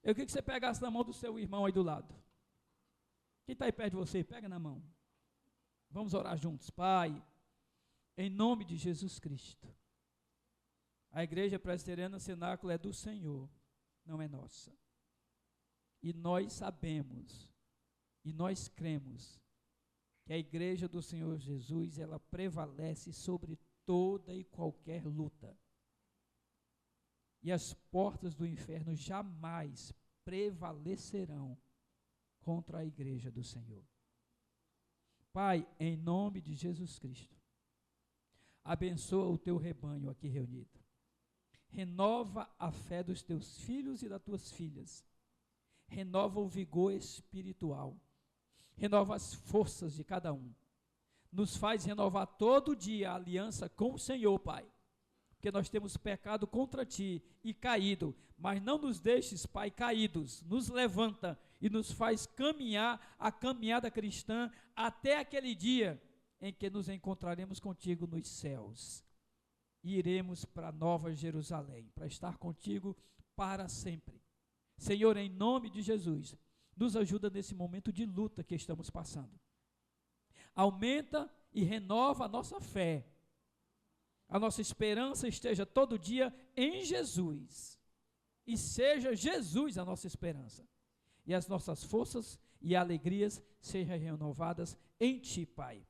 Eu queria que você pegasse na mão do seu irmão aí do lado. Quem está aí perto de você, pega na mão. Vamos orar juntos. Pai, em nome de Jesus Cristo, a Igreja Presbiteriana Cenáculo é do Senhor, não é nossa. E nós sabemos, e nós cremos, que a Igreja do Senhor Jesus, ela prevalece sobre toda e qualquer luta. E as portas do inferno jamais prevalecerão contra a Igreja do Senhor. Pai, em nome de Jesus Cristo, abençoa o teu rebanho aqui reunido. Renova a fé dos teus filhos e das tuas filhas. Renova o vigor espiritual. Renova as forças de cada um. Nos faz renovar todo dia a aliança com o Senhor, Pai. Porque nós temos pecado contra Ti e caído. Mas não nos deixes, Pai, caídos. Nos levanta e nos faz caminhar a caminhada cristã até aquele dia em que nos encontraremos contigo nos céus. E iremos para Nova Jerusalém, para estar contigo para sempre. Senhor, em nome de Jesus, nos ajuda nesse momento de luta que estamos passando. Aumenta e renova a nossa fé. A nossa esperança esteja todo dia em Jesus. E seja Jesus a nossa esperança. E as nossas forças e alegrias sejam renovadas em Ti, Pai.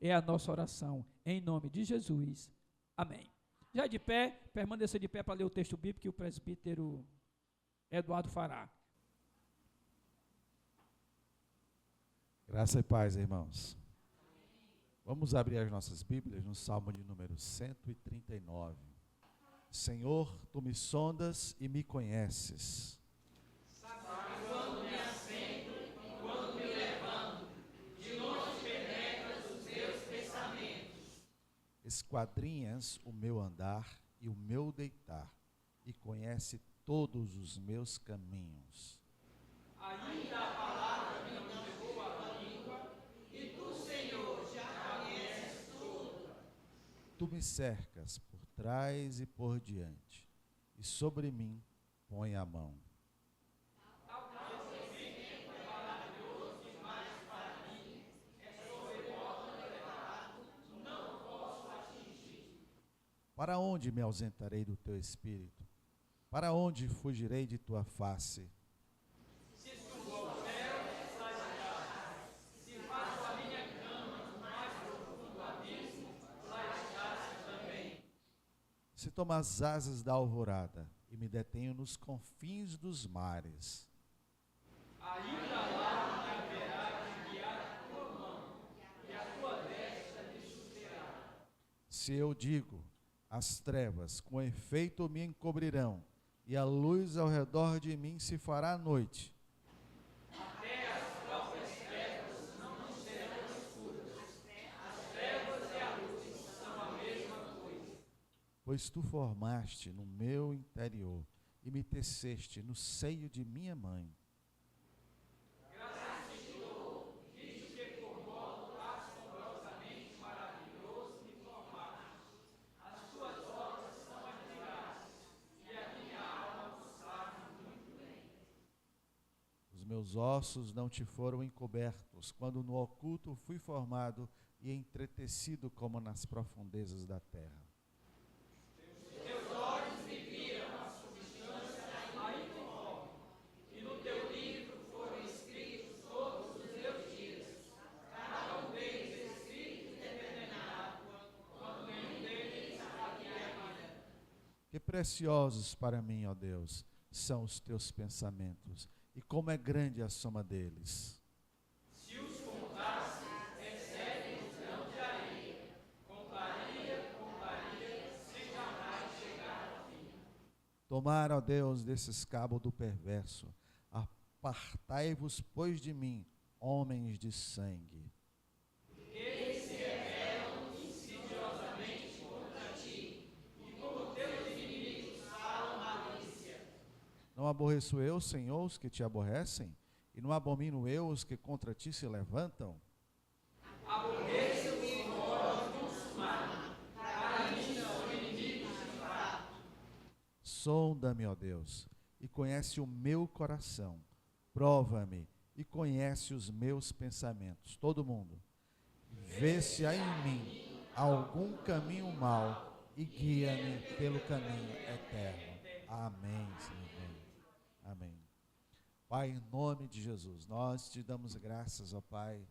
É a nossa oração, em nome de Jesus. Amém. Já de pé, permaneça de pé para ler o texto bíblico que o presbítero Eduardo fará. Graça e paz, irmãos. Vamos abrir as nossas Bíblias no Salmo de número 139. Senhor, Tu me sondas e me conheces. Sabes quando me assento e quando me levanto, de longe penetras os meus pensamentos. Esquadrinhas o meu andar e o meu deitar, e conhece todos os meus caminhos. Ainda a palavra me não chegou à língua, e Tu, Senhor, já conheces tudo. Tu me cercas por trás e por diante, e sobre mim põe a mão. Ao conhecimento é maravilhoso demais para mim, é sobremodo elevado, não posso atingir. Para onde me ausentarei do Teu Espírito? Para onde fugirei de Tua face? Se subo ao céu, estás lá. Se faço a minha cama no mais profundo abismo, lá estás também. Se tomo as asas da alvorada e me detenho nos confins dos mares, Ainda lá me haverá de guiar a tua mão, e a tua destra me susterá. se eu digo, as trevas com efeito me encobrirão, e a luz ao redor de mim se fará noite, Até as próprias trevas não nos serão escuras. As trevas e a luz são a mesma coisa. pois Tu formaste no meu interior e me teceste no seio de minha mãe. Graças te dou, visto que por modo assombrosamente maravilhoso me formaste. As tuas obras são admiráveis, e a minha alma o sabe muito bem. Os meus ossos não Te foram encobertos, quando no oculto fui formado e entretecido como nas profundezas da terra. Teus olhos me viram a substância ainda informe, e no teu livro foram escritos todos os meus dias, cada um deles escrito e determinado, quando nenhum deles havia ainda. Que preciosos para mim, ó Deus, são os Teus pensamentos, e como é grande a soma deles. Se os contasse, excedem os grãos de areia, contaria, sem jamais chegar ao fim. Tomar, ó Deus, desses cabos do perverso, apartai-vos, pois, de mim, homens de sangue. Eles se rebelam insidiosamente contra ti, e como teus inimigos falam malícia. Não aborreço eu, Senhor, os que Te aborrecem? E não abomino eu os que contra Ti se levantam? Aborreço-os de modo consumado, para mim são inimigos de fato. Sonda-me, ó Deus, e conhece o meu coração. Prova-me e conhece os meus pensamentos. Todo mundo. Vê se há em mim algum caminho mau e guia-me pelo caminho eterno. Amém, Senhor. Amém. Pai, em nome de Jesus, nós te damos graças, ó Pai,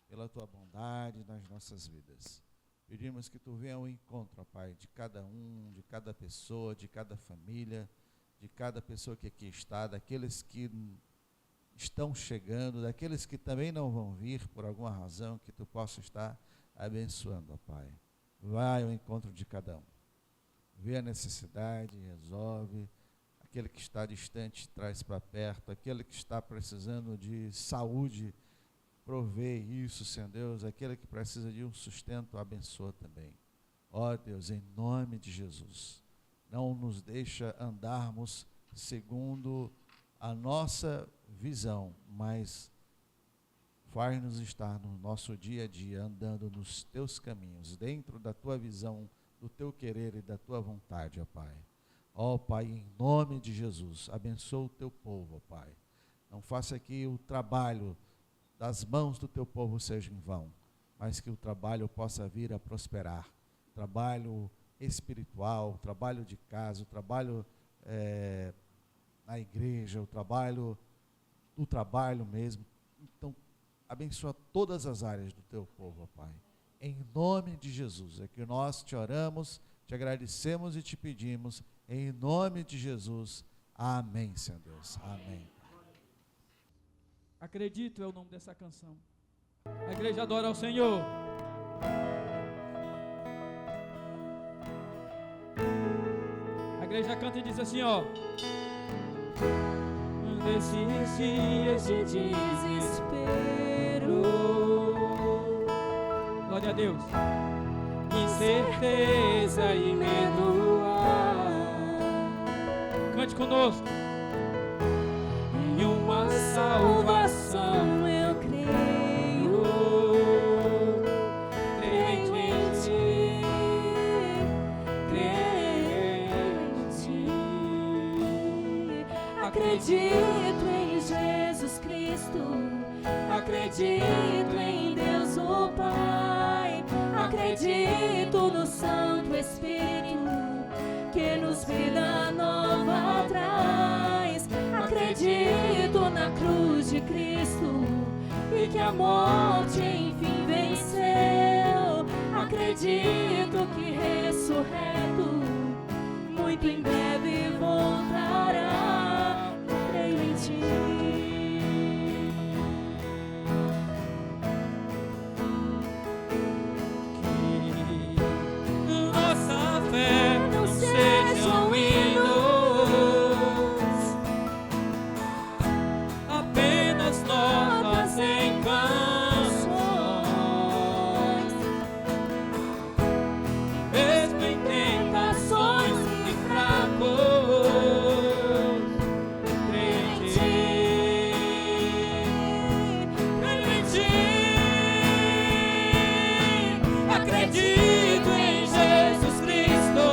pela tua bondade nas nossas vidas. Pedimos que tu venha ao encontro, ó Pai, de cada um, de cada pessoa, de cada família, de cada pessoa que aqui está, daqueles que estão chegando, daqueles que também não vão vir por alguma razão, que tu possa estar abençoando, ó Pai. Vai ao encontro de cada um. Vê a necessidade, resolve. Aquele que está distante, traz para perto. Aquele que está precisando de saúde, provê isso, Senhor Deus. Aquele que precisa de um sustento, abençoa também. Ó Deus, em nome de Jesus, não nos deixa andarmos segundo a nossa visão, mas faz-nos estar no nosso dia a dia, andando nos teus caminhos, dentro da tua visão, do teu querer e da tua vontade, ó Pai. Ó Pai, em nome de Jesus, abençoa o teu povo, ó Pai. Não faça que o trabalho das mãos do teu povo seja em vão, mas que o trabalho possa vir a prosperar. Trabalho espiritual, trabalho de casa, o trabalho na igreja, o trabalho mesmo. Então, abençoa todas as áreas do teu povo, ó Pai. Em nome de Jesus, é que nós te oramos, te agradecemos e te pedimos, em nome de Jesus. Amém, Senhor Deus. Amém. Acredito é o nome dessa canção. A igreja adora ao Senhor. A igreja canta e diz assim, ó. Nesses dias de desespero, glória a Deus, incerteza e medo há. Cante conosco. Em uma salvação eu creio, creio em ti, acredito em Jesus Cristo, acredito em Deus o Pai, acredito no Santo Espírito, que nos vida nova traz. Acredito na cruz de Cristo e que a morte enfim venceu. Acredito que ressurreto muito em breve voltará. Creio em ti. Que nossa fé não sejam hinos, apenas notas em canções, mesmo em tentações e fracos. Creio em ti, creio em ti. Acredito em Jesus Cristo,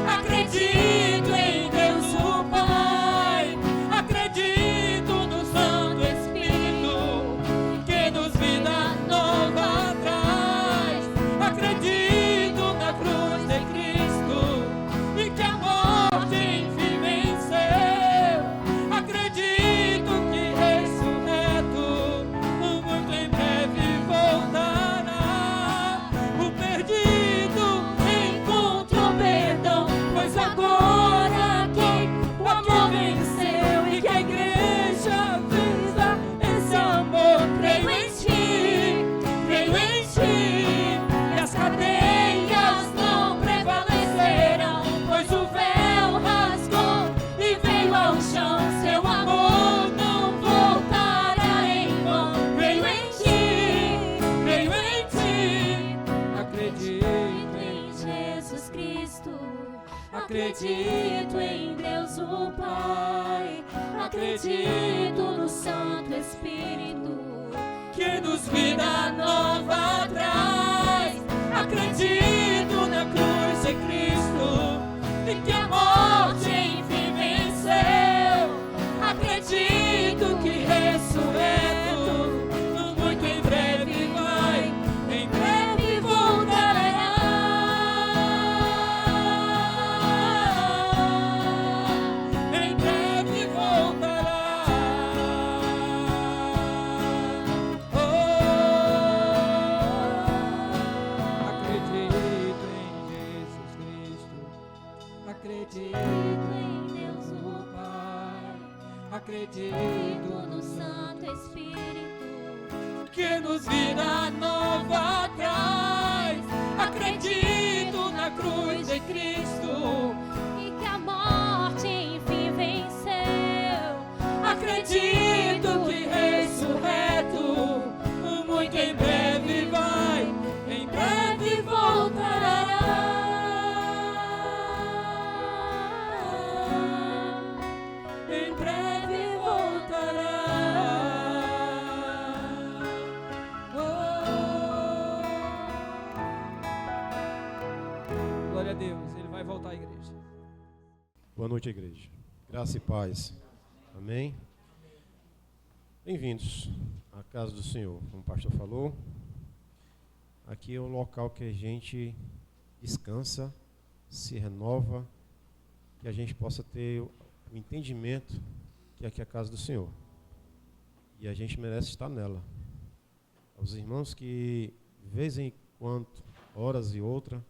acredito em Deus o Pai, acredito no Santo Espírito, que nos vida nova traz. Acredito na cruz de Cristo e que a morte enfim venceu. Acredito que ressurreto muito em breve voltará. O perdido encontra o perdão, pois agora que o amor venceu e que a igreja viva esse amor. Creio em ti, creio em ti, e as cadeias não prevalecerão, pois o véu rasgou e veio ao chão. Seu amor não voltará em vão. Creio em ti, creio em ti. Acredito Em Jesus Cristo, acredito em Deus o Pai, acredito no Santo Espírito, que nos vida nova traz. Acredito na cruz de Cristo e que a morte enfim venceu. acredito no Santo Espírito, que nos vida nova traz. Acredito na cruz de Cristo e que a morte enfim venceu. Acredito que ressurreto muito em breve vai, em breve voltará. Em breve voltará. Glória a Deus, ele vai voltar à igreja. Boa noite, igreja. Graça e paz. Amém? Bem-vindos à casa do Senhor. Como o pastor falou, aqui é o local que a gente descansa, se renova, que a gente possa ter o entendimento que aqui é a casa do Senhor. E a gente merece estar nela. Os irmãos que, de vez em quando, horas e outra,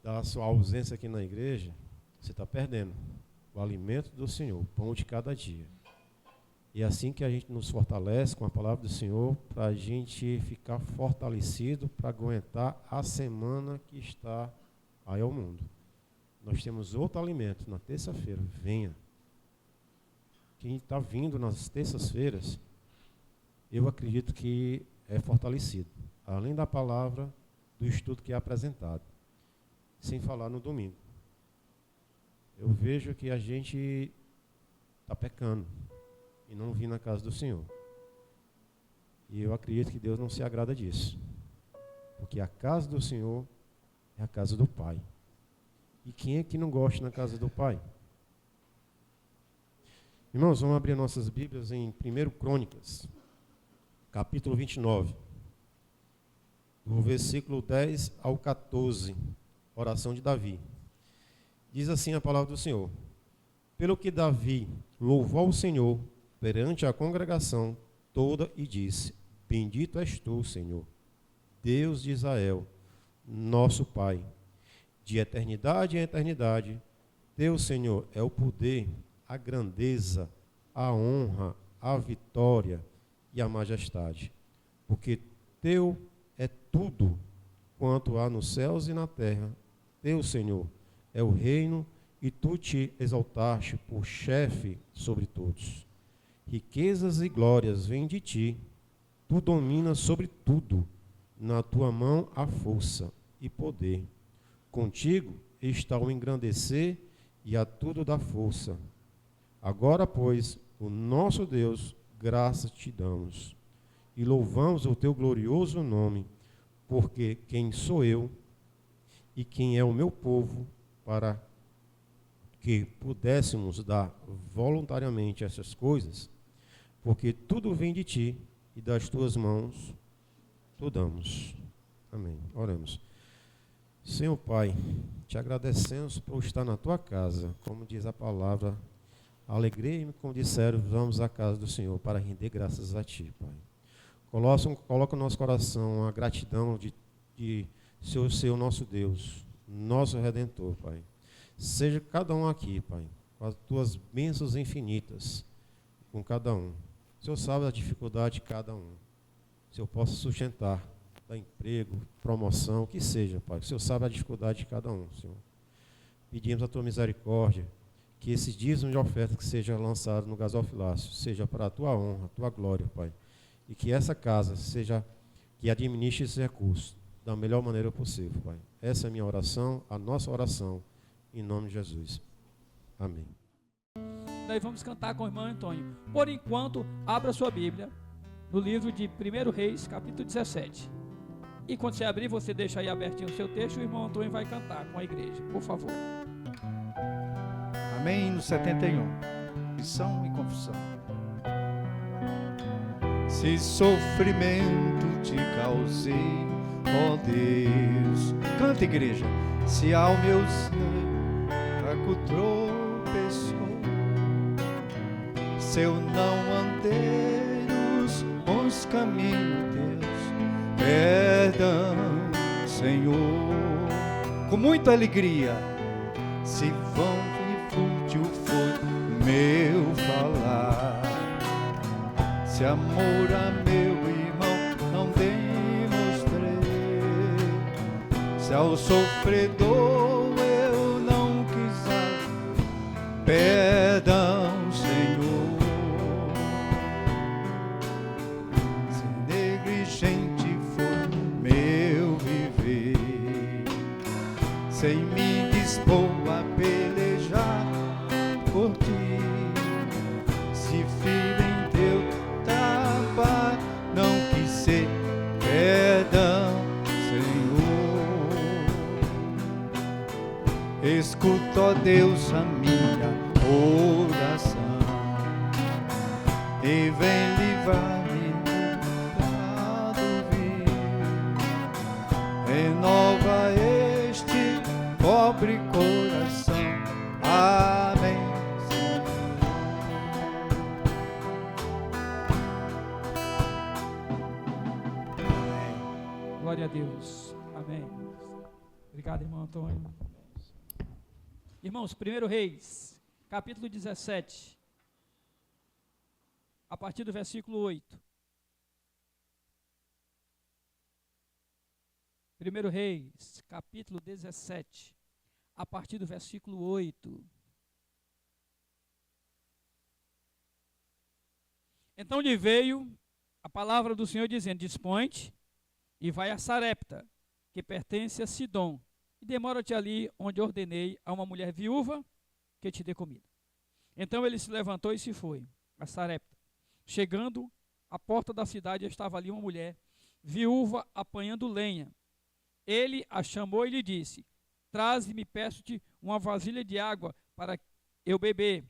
da sua ausência aqui na igreja, você está perdendo o alimento do Senhor, o pão de cada dia. E é assim que a gente nos fortalece com a palavra do Senhor, para a gente ficar fortalecido, para aguentar a semana que está aí ao mundo. Nós temos outro alimento na terça-feira, venha. Quem está vindo nas terças-feiras, eu acredito que é fortalecido, além da palavra, do estudo que é apresentado, sem falar no domingo. Eu vejo que a gente está pecando e não vir na casa do Senhor. E eu acredito que Deus não se agrada disso, porque a casa do Senhor é a casa do Pai. E quem é que não gosta na casa do Pai? Irmãos, vamos abrir nossas Bíblias em 1 Crônicas, capítulo 29, do versículo 10 ao 14, oração de Davi. Diz assim a palavra do Senhor: pelo que Davi louvou o Senhor perante a congregação toda e disse: bendito és tu, Senhor, Deus de Israel, nosso Pai, de eternidade em eternidade. Teu, Senhor, é o poder, a grandeza, a honra, a vitória e a majestade, porque teu é tudo quanto há nos céus e na terra. Teu, Senhor, é o reino, e tu te exaltaste por chefe sobre todos. Riquezas e glórias vêm de ti, tu dominas sobre tudo, na tua mão há força e poder. Contigo está o engrandecer e a tudo dá força. Agora, pois, o nosso Deus, graças te damos, e louvamos o teu glorioso nome, porque quem sou eu e quem é o meu povo, para que pudéssemos dar voluntariamente essas coisas, porque tudo vem de ti e das tuas mãos tu damos. Amém. Oremos. Senhor Pai, te agradecemos por estar na tua casa, como diz a palavra. Alegrei-me, como disseram, vamos à casa do Senhor para render graças a ti, Pai. Coloca no nosso coração a gratidão de ser o nosso Deus, nosso Redentor, Pai. Seja cada um aqui, Pai, com as tuas bênçãos infinitas, com cada um. O Senhor sabe a dificuldade de cada um. O Senhor possa sustentar, dar emprego, promoção, o que seja, Pai. O Senhor sabe a dificuldade de cada um, Senhor. Pedimos a tua misericórdia, que esse dízimo de oferta que seja lançado no gasofilácio seja para a tua honra, a tua glória, Pai. E que essa casa seja, que administre esse recurso da melhor maneira possível, Pai. Essa é a minha oração, a nossa oração, em nome de Jesus. Amém. Daí vamos cantar com o irmão Antônio. Por enquanto, abra sua Bíblia no livro de 1 Reis, capítulo 17. E quando você abrir, você deixa aí abertinho o seu texto, o irmão Antônio vai cantar com a igreja, por favor. Amém. No 71. Missão e confissão. Se sofrimento te causei, ó Deus, canta, igreja. Se ao meu ser fraco tropeçou, se eu não andei nos bons caminhos, Deus, perdão, Senhor. Com muita alegria, se vão e fútil foi meu falar, esse amor a meu irmão não demonstrei. Se ao sofredor eu não quis dar perdão, Senhor, se negligente for meu viver, sem me dispor a pelejar por ti, se filho em teu trabalho não quis ser perdão, Senhor. Escuta, ó Deus, a minha oração e vem livrar-me do lado vil. Renova este pobre coração. Amém. Glória a Deus. Amém. Obrigado, irmão Antônio. Irmãos, 1 Reis, capítulo 17, a partir do versículo 8. 1 Reis, capítulo 17, a partir do versículo 8. Então lhe veio a palavra do Senhor dizendo: dispõe-te e vai a Sarepta, que pertence a Sidom, e demora-te ali onde ordenei a uma mulher viúva que te dê comida. Então ele se levantou e se foi a Sarepta. Chegando à porta da cidade, estava ali uma mulher viúva apanhando lenha. Ele a chamou e lhe disse: traze-me, peço-te, uma vasilha de água para eu beber.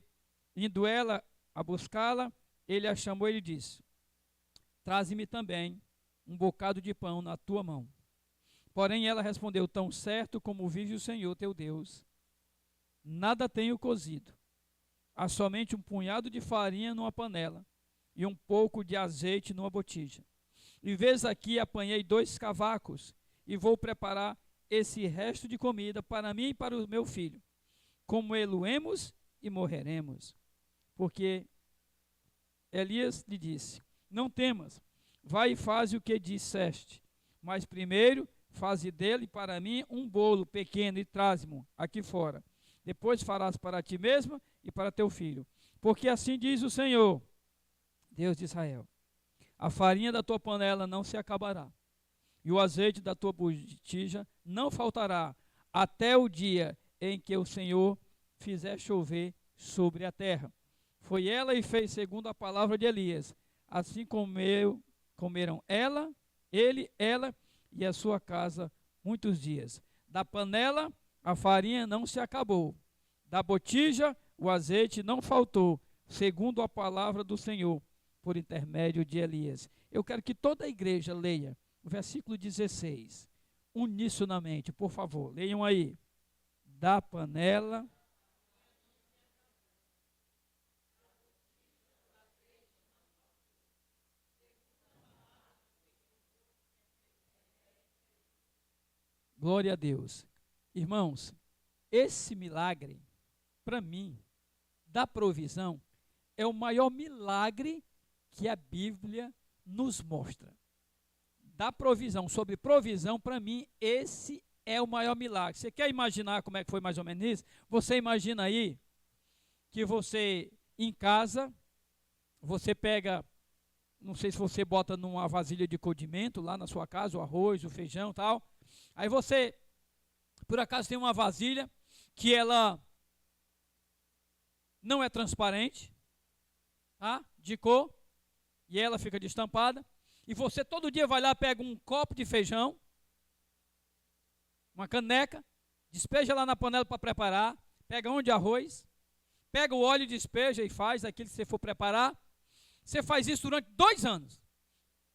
Indo ela a buscá-la, ele a chamou e lhe disse: traze-me também um bocado de pão na tua mão. Porém ela respondeu: tão certo como vive o Senhor teu Deus, nada tenho cozido, há somente um punhado de farinha numa panela e um pouco de azeite numa botija. E vês aqui, apanhei 2 cavacos e vou preparar esse resto de comida para mim e para o meu filho. Comê-lo-emos e morreremos. Porque Elias lhe disse: não temas, vai e faze o que disseste, mas primeiro faze dele para mim um bolo pequeno e traze-mo aqui fora. Depois farás para ti mesma e para teu filho. Porque assim diz o Senhor, Deus de Israel: a farinha da tua panela não se acabará, e o azeite da tua botija não faltará, até o dia em que o Senhor fizer chover sobre a terra. Foi ela e fez segundo a palavra de Elias. Assim comeram ela e a sua casa muitos dias. Da panela a farinha não se acabou, da botija o azeite não faltou, segundo a palavra do Senhor, por intermédio de Elias. Eu quero que toda a igreja leia o versículo 16, unisonamente, por favor, leiam aí. Da panela... Glória a Deus. Irmãos, esse milagre, para mim, da provisão, é o maior milagre que a Bíblia nos mostra. Da provisão, sobre provisão, para mim, esse é o maior milagre. Você quer imaginar como é que foi mais ou menos isso? Você imagina aí que você, em casa, você pega, não sei se você bota numa vasilha de condimento lá na sua casa, o arroz, o feijão e tal. Aí você, por acaso, tem uma vasilha que ela não é transparente, tá? De cor, e ela fica destampada. E você todo dia vai lá, pega um copo de feijão, uma caneca, despeja lá na panela para preparar, pega um de arroz, pega o óleo, despeja e faz aquilo que você for preparar. Você faz isso durante 2 anos.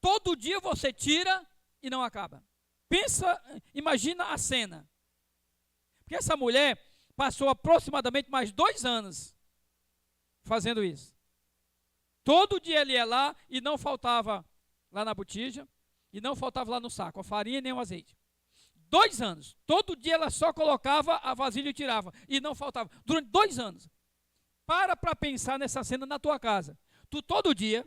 Todo dia você tira e não acaba. Pensa, imagina a cena. Porque essa mulher passou aproximadamente mais 2 anos fazendo isso. Todo dia ele ia lá e não faltava lá na botija e não faltava lá no saco a farinha nem o azeite. 2 anos. Todo dia ela só colocava a vasilha e tirava e não faltava. Durante 2 anos. Para pensar nessa cena na tua casa. Tu todo dia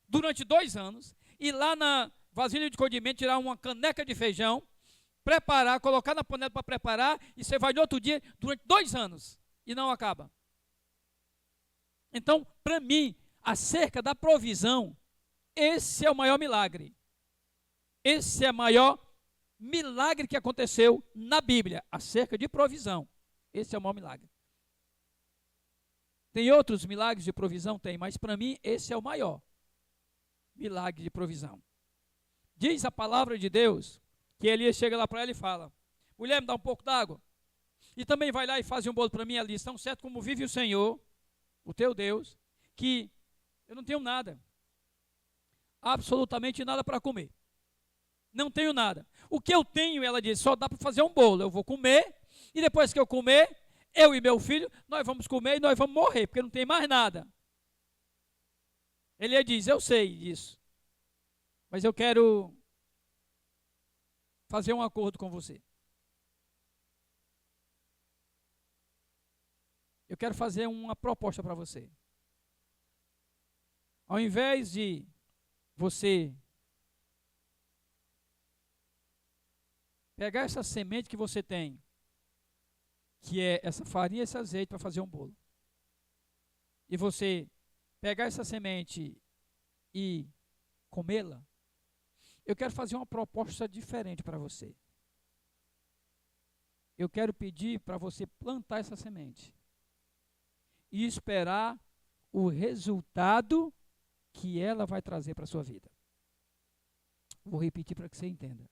durante 2 anos, ir lá na vasilha de condimento, tirar uma caneca de feijão, preparar, colocar na panela para preparar, e você vai no outro dia durante 2 anos, e não acaba. Então, para mim, acerca da provisão, esse é o maior milagre. Esse é o maior milagre que aconteceu na Bíblia, acerca de provisão. Esse é o maior milagre. Tem outros milagres de provisão? Tem, mas para mim esse é o maior milagre de provisão. Diz a palavra de Deus que Elias chega lá para ela e fala: mulher, me dá um pouco d'água. E também vai lá e faz um bolo para mim ali. Tão certo como vive o Senhor, o teu Deus, que eu não tenho nada. Absolutamente nada para comer. Não tenho nada. O que eu tenho, ela diz, só dá para fazer um bolo. Eu vou comer, e depois que eu comer, eu e meu filho, nós vamos comer e nós vamos morrer, porque não tem mais nada. Ele diz, eu sei disso, mas eu quero fazer um acordo com você. Eu quero fazer uma proposta para você. Ao invés de você pegar essa semente que você tem, que é essa farinha e esse azeite para fazer um bolo, e você pegar essa semente e comê-la, eu quero fazer uma proposta diferente para você. Eu quero pedir para você plantar essa semente e esperar o resultado que ela vai trazer para a sua vida. Vou repetir para que você entenda.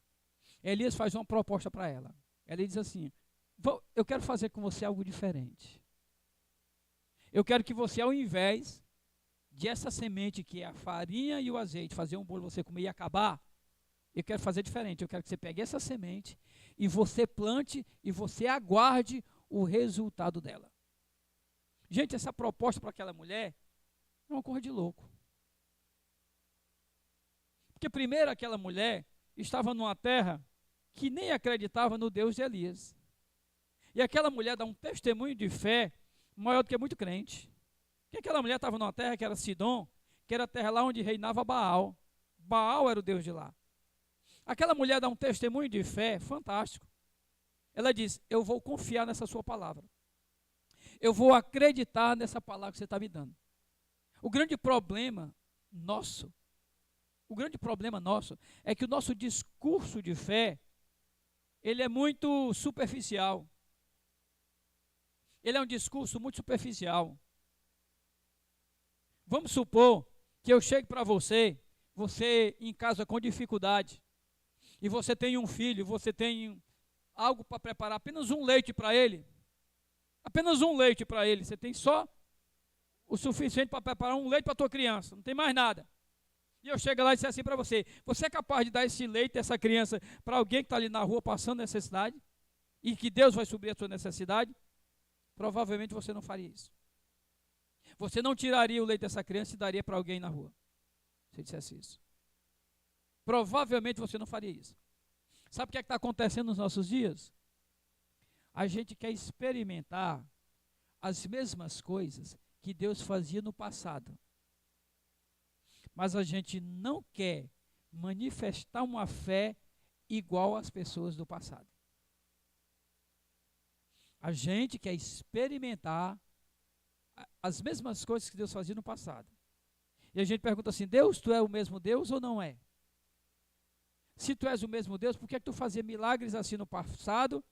Elias faz uma proposta para ela. Ela diz assim: eu quero fazer com você algo diferente. Eu quero que você, ao invés de essa semente que é a farinha e o azeite, fazer um bolo, você comer e acabar, eu quero fazer diferente. Eu quero que você pegue essa semente e você plante e você aguarde o resultado dela. Gente, essa proposta para aquela mulher é uma coisa de louco. Porque primeiro aquela mulher estava numa terra que nem acreditava no Deus de Elias. E aquela mulher dá um testemunho de fé maior do que muito crente. Porque aquela mulher estava numa terra que era Sidom, que era a terra lá onde reinava Baal. Baal era o Deus de lá. Aquela mulher dá um testemunho de fé fantástico. Ela diz, eu vou confiar nessa sua palavra. Eu vou acreditar nessa palavra que você está me dando. O grande problema nosso é que o nosso discurso de fé, ele é muito superficial. Ele é um discurso muito superficial. Vamos supor que eu chegue para você em casa com dificuldade, e você tem um filho, você tem algo para preparar, apenas um leite para ele. Você tem só o suficiente para preparar um leite para a tua criança, não tem mais nada. E eu chego lá e disser assim para você: você é capaz de dar esse leite, essa criança, para alguém que está ali na rua passando necessidade? E que Deus vai suprir a sua necessidade? Provavelmente você não faria isso. Você não tiraria o leite dessa criança e daria para alguém na rua, se dissesse isso. Provavelmente você não faria isso. Sabe o que é que está acontecendo nos nossos dias? A gente quer experimentar as mesmas coisas que Deus fazia no passado. Mas a gente não quer manifestar uma fé igual às pessoas do passado. A gente quer experimentar as mesmas coisas que Deus fazia no passado. E a gente pergunta assim: Deus, tu é o mesmo Deus ou não é? Se tu és o mesmo Deus, por que é que tu fazia milagres assim no passado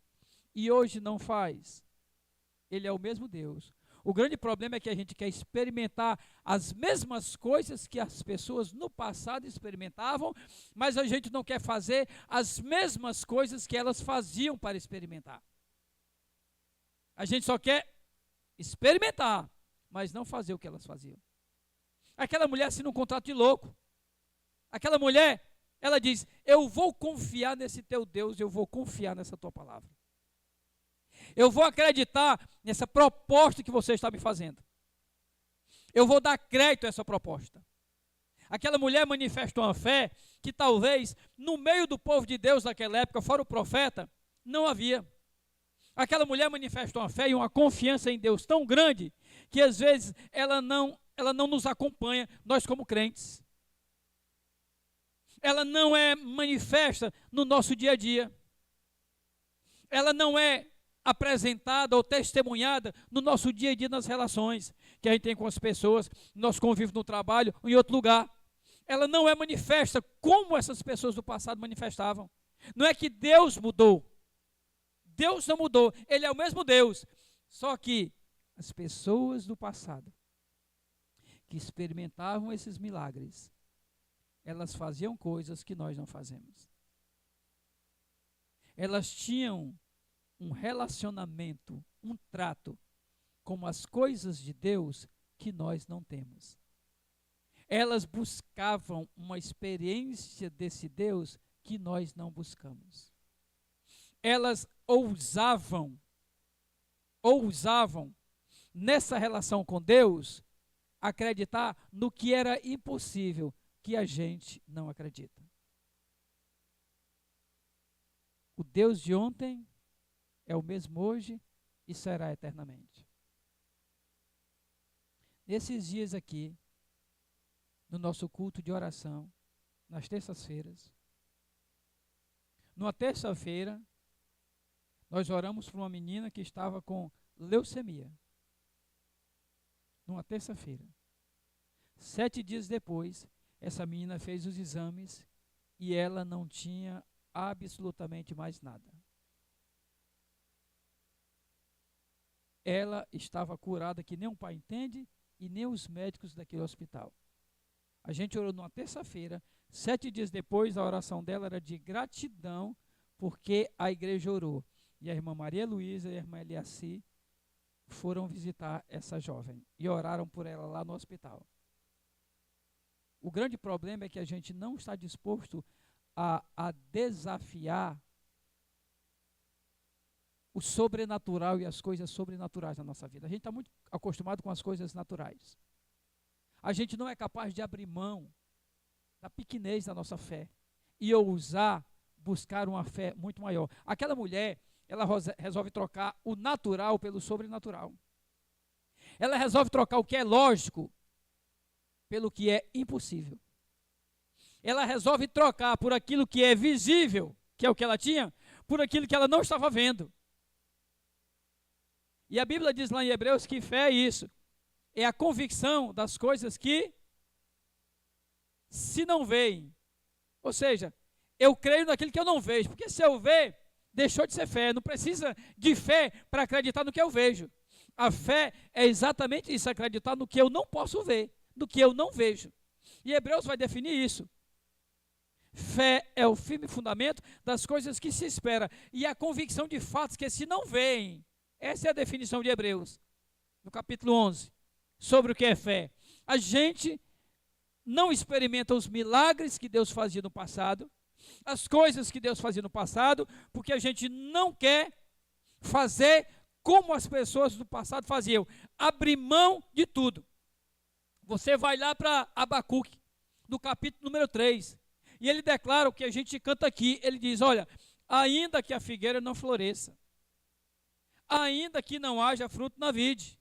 e hoje não faz? Ele é o mesmo Deus. O grande problema é que a gente quer experimentar as mesmas coisas que as pessoas no passado experimentavam, mas a gente não quer fazer as mesmas coisas que elas faziam para experimentar. A gente só quer experimentar, mas não fazer o que elas faziam. Aquela mulher assina um contrato de louco. Aquela mulher, ela diz: eu vou confiar nesse teu Deus, eu vou confiar nessa tua palavra. Eu vou acreditar nessa proposta que você está me fazendo. Eu vou dar crédito a essa proposta. Aquela mulher manifestou uma fé que talvez no meio do povo de Deus daquela época, fora o profeta, não havia. Aquela mulher manifestou uma fé e uma confiança em Deus tão grande que às vezes ela não nos acompanha, nós como crentes. ela não é manifesta no nosso dia a dia. Ela não é apresentada ou testemunhada no nosso dia a dia nas relações que a gente tem com as pessoas, no nosso convívio no trabalho, ou em outro lugar. Ela não é manifesta como essas pessoas do passado manifestavam. Não é que Deus mudou. Deus não mudou, Ele é o mesmo Deus. Só que as pessoas do passado que experimentavam esses milagres, elas faziam coisas que nós não fazemos. Elas tinham um relacionamento, um trato com as coisas de Deus que nós não temos. Elas buscavam uma experiência desse Deus que nós não buscamos. Elas ousavam nessa relação com Deus acreditar no que era impossível, que a gente não acredita. O Deus de ontem é o mesmo hoje e será eternamente. Nesses dias aqui, no nosso culto de oração, nas terças-feiras, numa terça-feira, nós oramos por uma menina que estava com leucemia. Numa terça-feira. 7 dias depois, essa menina fez os exames e ela não tinha absolutamente mais nada. Ela estava curada que nem um pai entende e nem os médicos daquele hospital. A gente orou numa terça-feira, 7 dias depois a oração dela era de gratidão porque a igreja orou. E a irmã Maria Luísa e a irmã Eliaci foram visitar essa jovem e oraram por ela lá no hospital. O grande problema é que a gente não está disposto a desafiar o sobrenatural e as coisas sobrenaturais na nossa vida. A gente está muito acostumado com as coisas naturais. A gente não é capaz de abrir mão da pequenez da nossa fé e ousar buscar uma fé muito maior. Aquela mulher, ela resolve trocar o natural pelo sobrenatural. Ela resolve trocar o que é lógico pelo que é impossível. Ela resolve trocar por aquilo que é visível, que é o que ela tinha, por aquilo que ela não estava vendo. E a Bíblia diz lá em Hebreus que fé é isso. É a convicção das coisas que se não veem. Ou seja, eu creio naquilo que eu não vejo. Porque se eu ver, deixou de ser fé. Não precisa de fé para acreditar no que eu vejo. A fé é exatamente isso, acreditar no que eu não posso ver, no que eu não vejo. E Hebreus vai definir isso. Fé é o firme fundamento das coisas que se espera e a convicção de fatos que se não veem. Essa é a definição de Hebreus, no capítulo 11, sobre o que é fé. A gente não experimenta os milagres que Deus fazia no passado, as coisas que Deus fazia no passado, porque a gente não quer fazer como as pessoas do passado faziam, abrir mão de tudo. Você vai lá para Abacuque, no capítulo número 3, e ele declara o que a gente canta aqui, ele diz, olha, ainda que a figueira não floresça, ainda que não haja fruto na vide.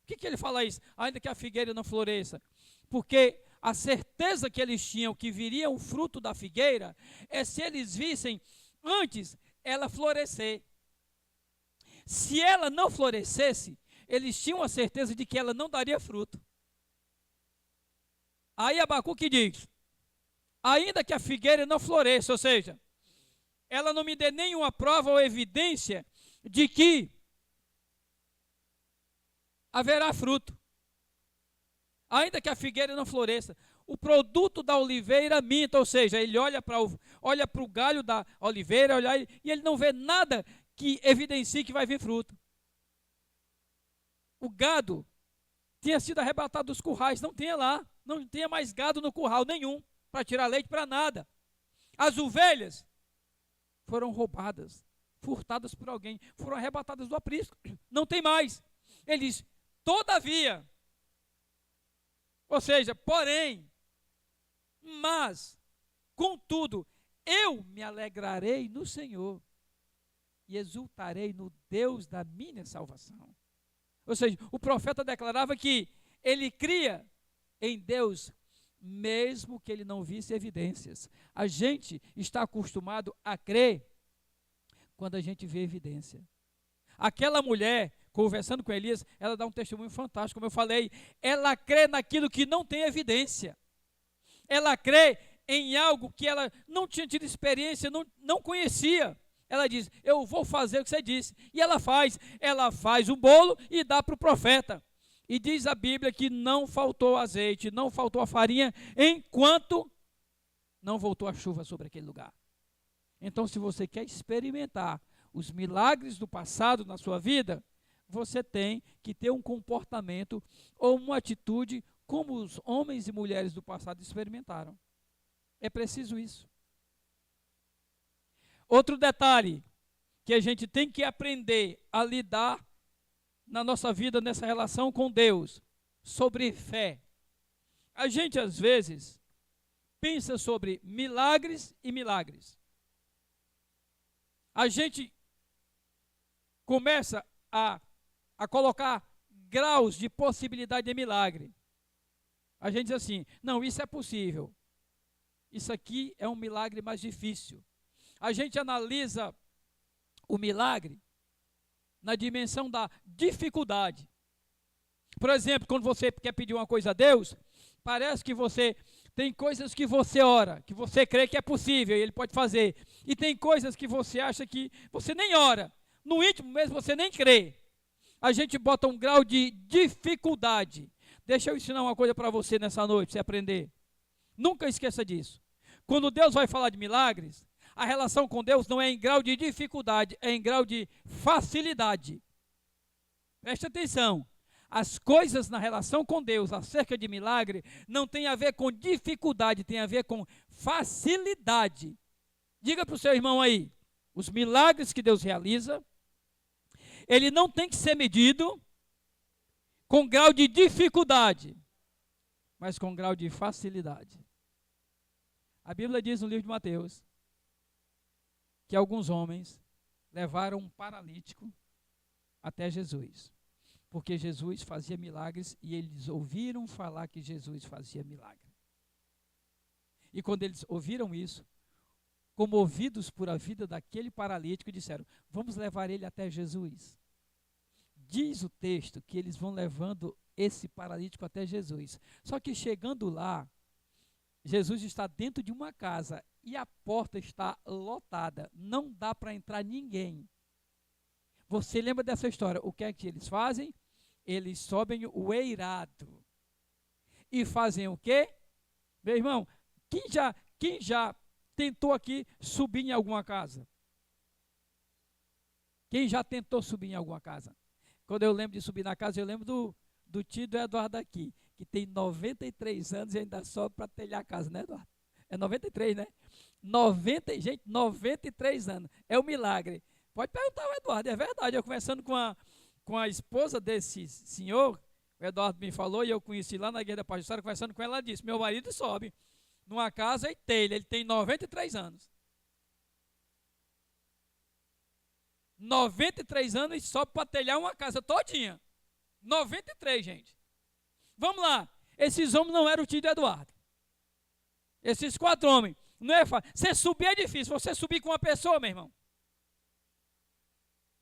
Por que ele fala isso? Ainda que a figueira não floresça. Porque a certeza que eles tinham que viria um fruto da figueira é se eles vissem antes ela florescer. Se ela não florescesse, eles tinham a certeza de que ela não daria fruto. Aí Abacuque diz, ainda que a figueira não floresça, ou seja, ela não me dê nenhuma prova ou evidência de que haverá fruto. Ainda que a figueira não floresça, o produto da oliveira minta, ou seja, ele olha para o galho da oliveira e ele não vê nada que evidencie que vai vir fruto. O gado tinha sido arrebatado dos currais, não tinha lá, não tinha mais gado no curral nenhum, para tirar leite para nada. As ovelhas foram roubadas, furtadas por alguém, foram arrebatadas do aprisco, não tem mais. Ele diz, todavia, ou seja, porém, mas, contudo, eu me alegrarei no Senhor e exultarei no Deus da minha salvação. Ou seja, o profeta declarava que ele cria em Deus mesmo que ele não visse evidências. A gente está acostumado a crer quando a gente vê evidência. Aquela mulher, conversando com Elias, ela dá um testemunho fantástico, como eu falei, ela crê naquilo que não tem evidência. Ela crê em algo que ela não tinha tido experiência, não conhecia. Ela diz, eu vou fazer o que você disse. E ela faz o bolo e dá para o profeta. E diz a Bíblia que não faltou azeite, não faltou a farinha, enquanto não voltou a chuva sobre aquele lugar. Então, se você quer experimentar os milagres do passado na sua vida, você tem que ter um comportamento ou uma atitude como os homens e mulheres do passado experimentaram. É preciso isso. Outro detalhe que a gente tem que aprender a lidar na nossa vida, nessa relação com Deus, sobre fé. A gente, às vezes, pensa sobre milagres e milagres. A gente começa a colocar graus de possibilidade de milagre. A gente diz assim, não, isso é possível. Isso aqui é um milagre mais difícil. A gente analisa o milagre na dimensão da dificuldade. Por exemplo, quando você quer pedir uma coisa a Deus, parece que você tem coisas que você ora, que você crê que é possível e Ele pode fazer. E tem coisas que você acha que você nem ora. No íntimo mesmo você nem crê. A gente bota um grau de dificuldade. Deixa eu ensinar uma coisa para você nessa noite, para você aprender. Nunca esqueça disso. Quando Deus vai falar de milagres, a relação com Deus não é em grau de dificuldade, é em grau de facilidade. Preste atenção. As coisas na relação com Deus, acerca de milagre, não tem a ver com dificuldade, tem a ver com facilidade. Diga para o seu irmão aí, os milagres que Deus realiza, ele não tem que ser medido com grau de dificuldade, mas com grau de facilidade. A Bíblia diz no livro de Mateus que alguns homens levaram um paralítico até Jesus, porque Jesus fazia milagres e eles ouviram falar que Jesus fazia milagre. E quando eles ouviram isso, comovidos por a vida daquele paralítico, disseram, vamos levar ele até Jesus. Diz o texto que eles vão levando esse paralítico até Jesus. Só que chegando lá, Jesus está dentro de uma casa e a porta está lotada. Não dá para entrar ninguém. Você lembra dessa história? O que é que eles fazem? Eles sobem o eirado. E fazem o quê? Meu irmão, quem já tentou aqui subir em alguma casa? Quem já tentou subir em alguma casa? Quando eu lembro de subir na casa, eu lembro do tio do Eduardo aqui, que tem 93 anos e ainda sobe para telhar a casa, né, Eduardo? É 93, né? 93 anos. É um milagre. Pode perguntar ao Eduardo, é verdade. Eu conversando com a esposa desse senhor, o Eduardo me falou, e eu conheci lá na igreja da Paz, conversando com ela, ela disse, meu marido sobe numa casa e telha, ele tem 93 anos. 93 anos e sobe para telhar uma casa todinha. 93, gente. Vamos lá. Esses homens não eram o tio do Eduardo. Esses 4 homens. Não é fácil. Você subir é difícil. Você subir com uma pessoa, meu irmão.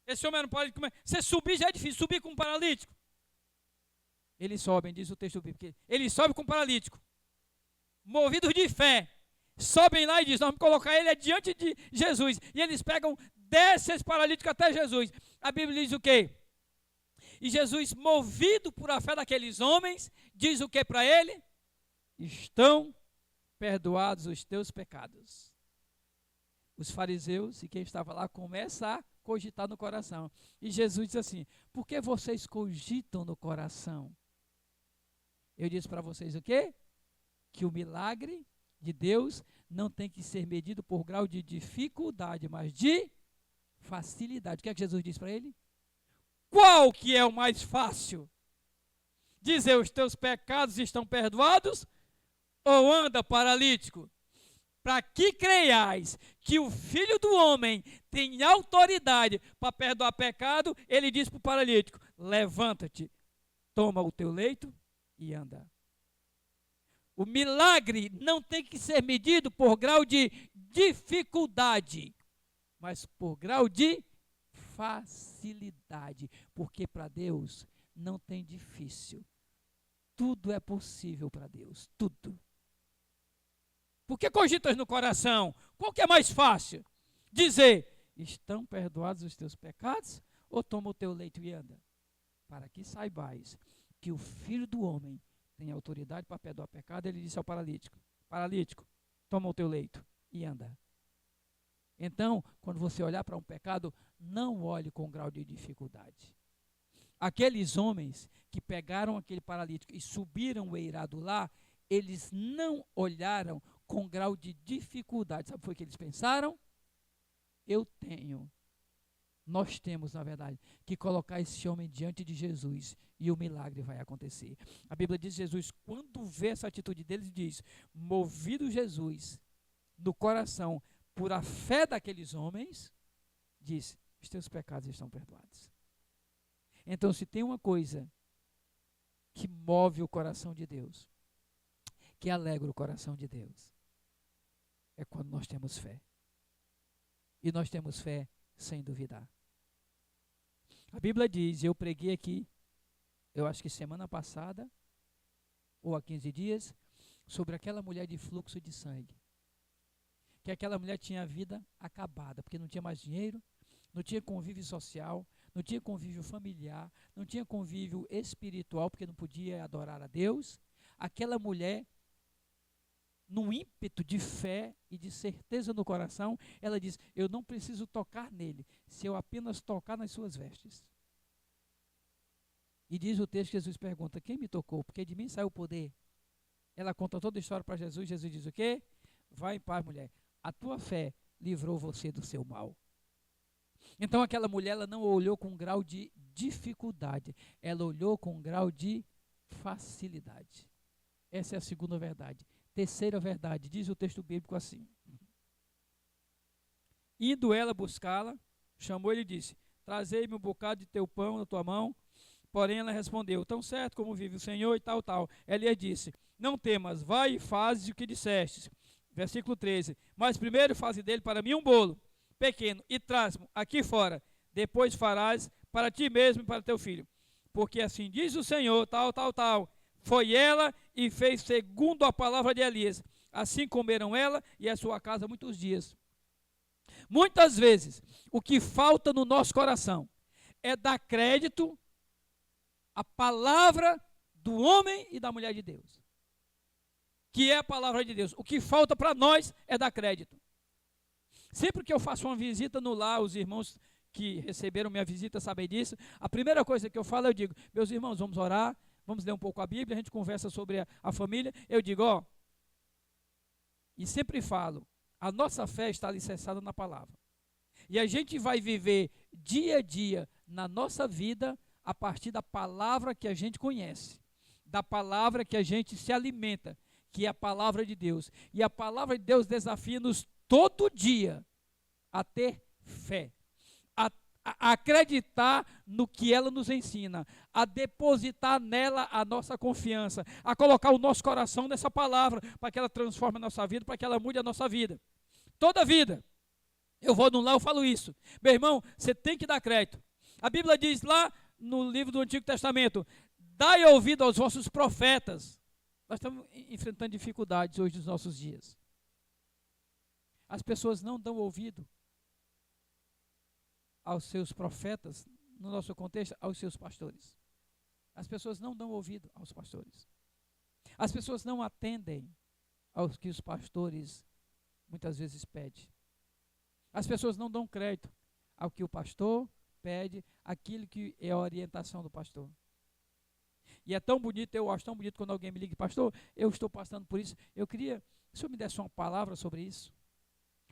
Esse homem era um paralítico. Você subir já é difícil. Subir com um paralítico. Eles sobem, diz o texto bíblico. Eles sobem com um paralítico. Movidos de fé. Sobem lá e dizem, nós vamos colocar ele diante de Jesus. E eles pegam, descem esse paralítico até Jesus. A Bíblia diz o quê? E Jesus, movido por a fé daqueles homens, diz o que para ele? Estão perdoados os teus pecados. Os fariseus e quem estava lá começam a cogitar no coração. E Jesus diz assim, por que vocês cogitam no coração? Eu disse para vocês o quê? Que o milagre de Deus não tem que ser medido por grau de dificuldade, mas de facilidade. O que é que Jesus disse para ele? Qual que é o mais fácil? Dizer os teus pecados estão perdoados ou anda paralítico? Para que creiais que o Filho do Homem tem autoridade para perdoar pecado, ele diz para o paralítico, levanta-te, toma o teu leito e anda. O milagre não tem que ser medido por grau de dificuldade, mas por grau de facilidade. Porque para Deus não tem difícil. Tudo é possível para Deus, tudo. Por que cogitas no coração? Qual que é mais fácil? Dizer, estão perdoados os teus pecados? Ou toma o teu leito e anda? Para que saibais que o Filho do Homem tem autoridade para perdoar pecado, ele disse ao paralítico, paralítico, toma o teu leito e anda. Então, quando você olhar para um pecado, não olhe com grau de dificuldade. Aqueles homens que pegaram aquele paralítico e subiram o eirado lá, eles não olharam com grau de dificuldade. Sabe o que foi que eles pensaram? Nós temos, na verdade, que colocar esse homem diante de Jesus e o milagre vai acontecer. A Bíblia diz, Jesus, quando vê essa atitude deles, diz, movido Jesus no coração por a fé daqueles homens, diz, os teus pecados estão perdoados. Então, se tem uma coisa que move o coração de Deus, que alegra o coração de Deus, é quando nós temos fé. E nós temos fé sem duvidar. A Bíblia diz, eu preguei aqui, eu acho que semana passada, ou há 15 dias, sobre aquela mulher de fluxo de sangue. Que aquela mulher tinha a vida acabada, porque não tinha mais dinheiro, não tinha convívio social, não tinha convívio familiar, não tinha convívio espiritual, porque não podia adorar a Deus. Aquela mulher, num ímpeto de fé e de certeza no coração, ela diz, eu não preciso tocar nele, se eu apenas tocar nas suas vestes. E diz o texto, Jesus pergunta, quem me tocou? Porque de mim saiu o poder. Ela conta toda a história para Jesus, Jesus diz o quê? Vai em paz, mulher, a tua fé livrou você do seu mal. Então aquela mulher, ela não olhou com um grau de dificuldade, ela olhou com um grau de facilidade. Essa é a segunda verdade. Terceira verdade, diz o texto bíblico assim. Indo ela buscá-la, chamou ele e disse, trazei-me um bocado de teu pão na tua mão. Porém ela respondeu, tão certo como vive o Senhor e tal, tal. Elias disse, não temas, vai e fazes o que dissestes. Versículo 13, mas primeiro faze dele para mim um bolo pequeno e traz-me aqui fora. Depois farás para ti mesmo e para teu filho. Porque assim diz o Senhor, tal, tal, tal. Foi ela e fez segundo a palavra de Elias. Assim comeram ela e a sua casa muitos dias. Muitas vezes, o que falta no nosso coração é dar crédito à palavra do homem e da mulher de Deus. Que é a palavra de Deus. O que falta para nós é dar crédito. Sempre que eu faço uma visita no lar, os irmãos que receberam minha visita sabem disso, a primeira coisa que eu falo, eu digo, meus irmãos, vamos orar, vamos ler um pouco a Bíblia, a gente conversa sobre a família. Eu digo, e sempre falo, a nossa fé está alicerçada na palavra. E a gente vai viver dia a dia na nossa vida a partir da palavra que a gente conhece, da palavra que a gente se alimenta, que é a palavra de Deus. E a palavra de Deus desafia-nos todo dia a ter fé, a acreditar no que ela nos ensina, a depositar nela a nossa confiança, a colocar o nosso coração nessa palavra, para que ela transforme a nossa vida, para que ela mude a nossa vida. Toda vida. Eu vou no lar, eu falo isso. Meu irmão, você tem que dar crédito. A Bíblia diz lá no livro do Antigo Testamento, dai ouvido aos vossos profetas. Nós estamos enfrentando dificuldades hoje nos nossos dias. As pessoas não dão ouvido aos seus profetas, no nosso contexto, aos seus pastores. As pessoas não dão ouvido aos pastores. As pessoas não atendem aos que os pastores muitas vezes pedem. As pessoas não dão crédito ao que o pastor pede, aquilo que é a orientação do pastor. E é tão bonito, eu acho tão bonito quando alguém me liga, pastor, eu estou passando por isso, eu queria, se o senhor me desse uma palavra sobre isso.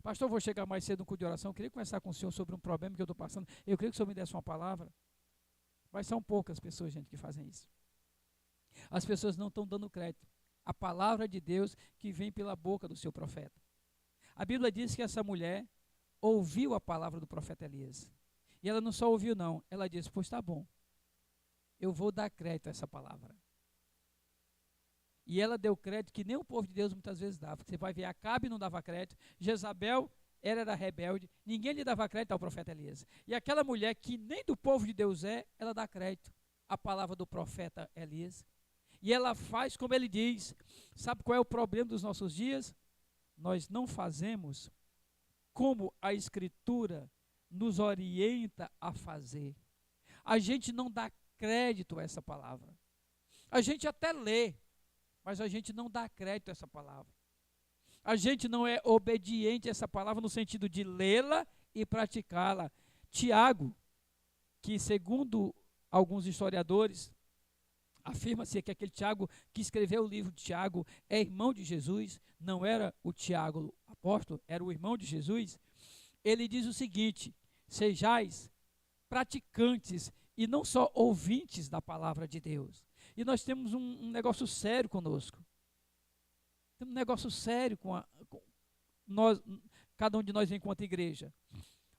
Pastor, eu vou chegar mais cedo no culto de oração, eu queria conversar com o senhor sobre um problema que eu estou passando, eu queria que o senhor me desse uma palavra. Mas são poucas pessoas, gente, que fazem isso. As pessoas não estão dando crédito à palavra de Deus que vem pela boca do seu profeta. A Bíblia diz que essa mulher ouviu a palavra do profeta Elias. E ela não só ouviu não, ela disse, pois está bom, eu vou dar crédito a essa palavra. E ela deu crédito que nem o povo de Deus muitas vezes dava. Você vai ver, Acabe não dava crédito, Jezabel era rebelde, ninguém lhe dava crédito ao profeta Elias. E aquela mulher que nem do povo de Deus ela dá crédito à palavra do profeta Elias. E ela faz como ele diz. Sabe qual é o problema dos nossos dias? Nós não fazemos como a Escritura nos orienta a fazer. A gente não dá crédito a essa palavra. A gente até lê, mas a gente não dá crédito a essa palavra. A gente não é obediente a essa palavra no sentido de lê-la e praticá-la. Tiago, que segundo alguns historiadores, afirma-se que aquele Tiago que escreveu o livro de Tiago é irmão de Jesus, não era o Tiago apóstolo, era o irmão de Jesus. Ele diz o seguinte: sejais praticantes e não só ouvintes da palavra de Deus. E nós temos um negócio sério conosco. Temos um negócio sério com nós, cada um de nós enquanto igreja.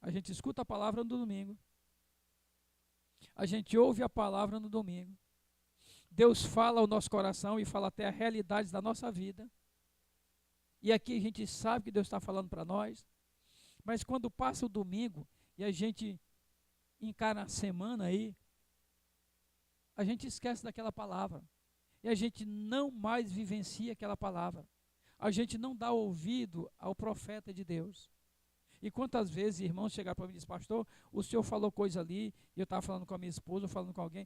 A gente escuta a palavra no domingo. A gente ouve a palavra no domingo. Deus fala ao nosso coração e fala até a realidade da nossa vida. E aqui a gente sabe que Deus está falando para nós. Mas quando passa o domingo e a gente encara a semana aí, a gente esquece daquela palavra. E a gente não mais vivencia aquela palavra. A gente não dá ouvido ao profeta de Deus. E quantas vezes irmãos chegaram para mim e disseram: pastor, o senhor falou coisa ali, e eu estava falando com a minha esposa, falando com alguém.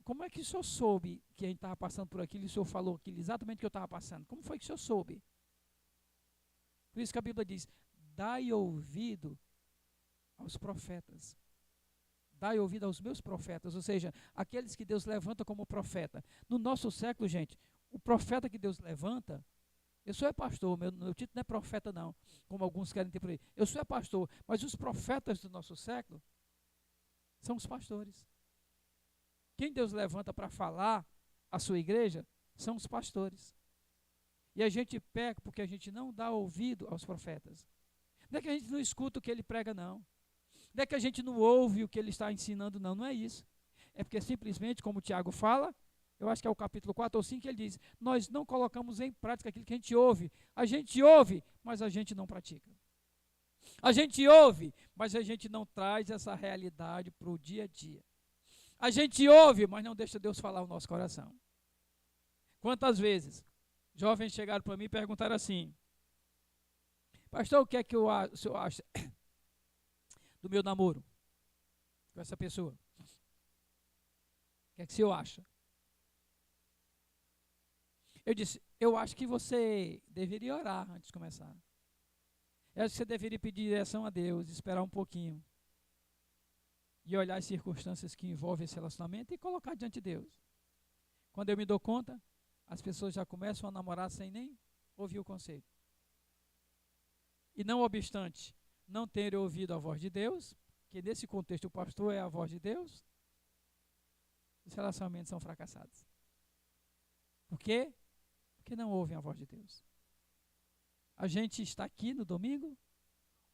Como é que o senhor soube que a gente estava passando por aquilo e o senhor falou aquilo exatamente que eu estava passando? Como foi que o senhor soube? Por isso que a Bíblia diz: dai ouvido aos profetas. Dai ouvido aos meus profetas, ou seja, aqueles que Deus levanta como profeta. No nosso século, gente, o profeta que Deus levanta, eu sou pastor, meu título não é profeta não, como alguns querem ter por aí. Eu sou pastor, mas os profetas do nosso século são os pastores. Quem Deus levanta para falar à sua igreja são os pastores. E a gente peca porque a gente não dá ouvido aos profetas. Não é que a gente não escuta o que ele prega, não. Não é que a gente não ouve o que ele está ensinando, não. Não é isso. É porque simplesmente, como o Tiago fala, eu acho que é o capítulo 4 ou 5, que ele diz: nós não colocamos em prática aquilo que a gente ouve. A gente ouve, mas a gente não pratica. A gente ouve, mas a gente não traz essa realidade para o dia a dia. A gente ouve, mas não deixa Deus falar o nosso coração. Quantas vezes jovens chegaram para mim e perguntaram assim: pastor, o que é que o senhor acha do meu namoro com essa pessoa? O que é que o senhor acha? Eu disse: eu acho que você deveria orar antes de começar. Eu acho que você deveria pedir direção a Deus, esperar um pouquinho. E olhar as circunstâncias que envolvem esse relacionamento e colocar diante de Deus. Quando eu me dou conta, as pessoas já começam a namorar sem nem ouvir o conselho. E não obstante não terem ouvido a voz de Deus, que nesse contexto o pastor é a voz de Deus, os relacionamentos são fracassados. Por quê? Porque não ouvem a voz de Deus. A gente está aqui no domingo,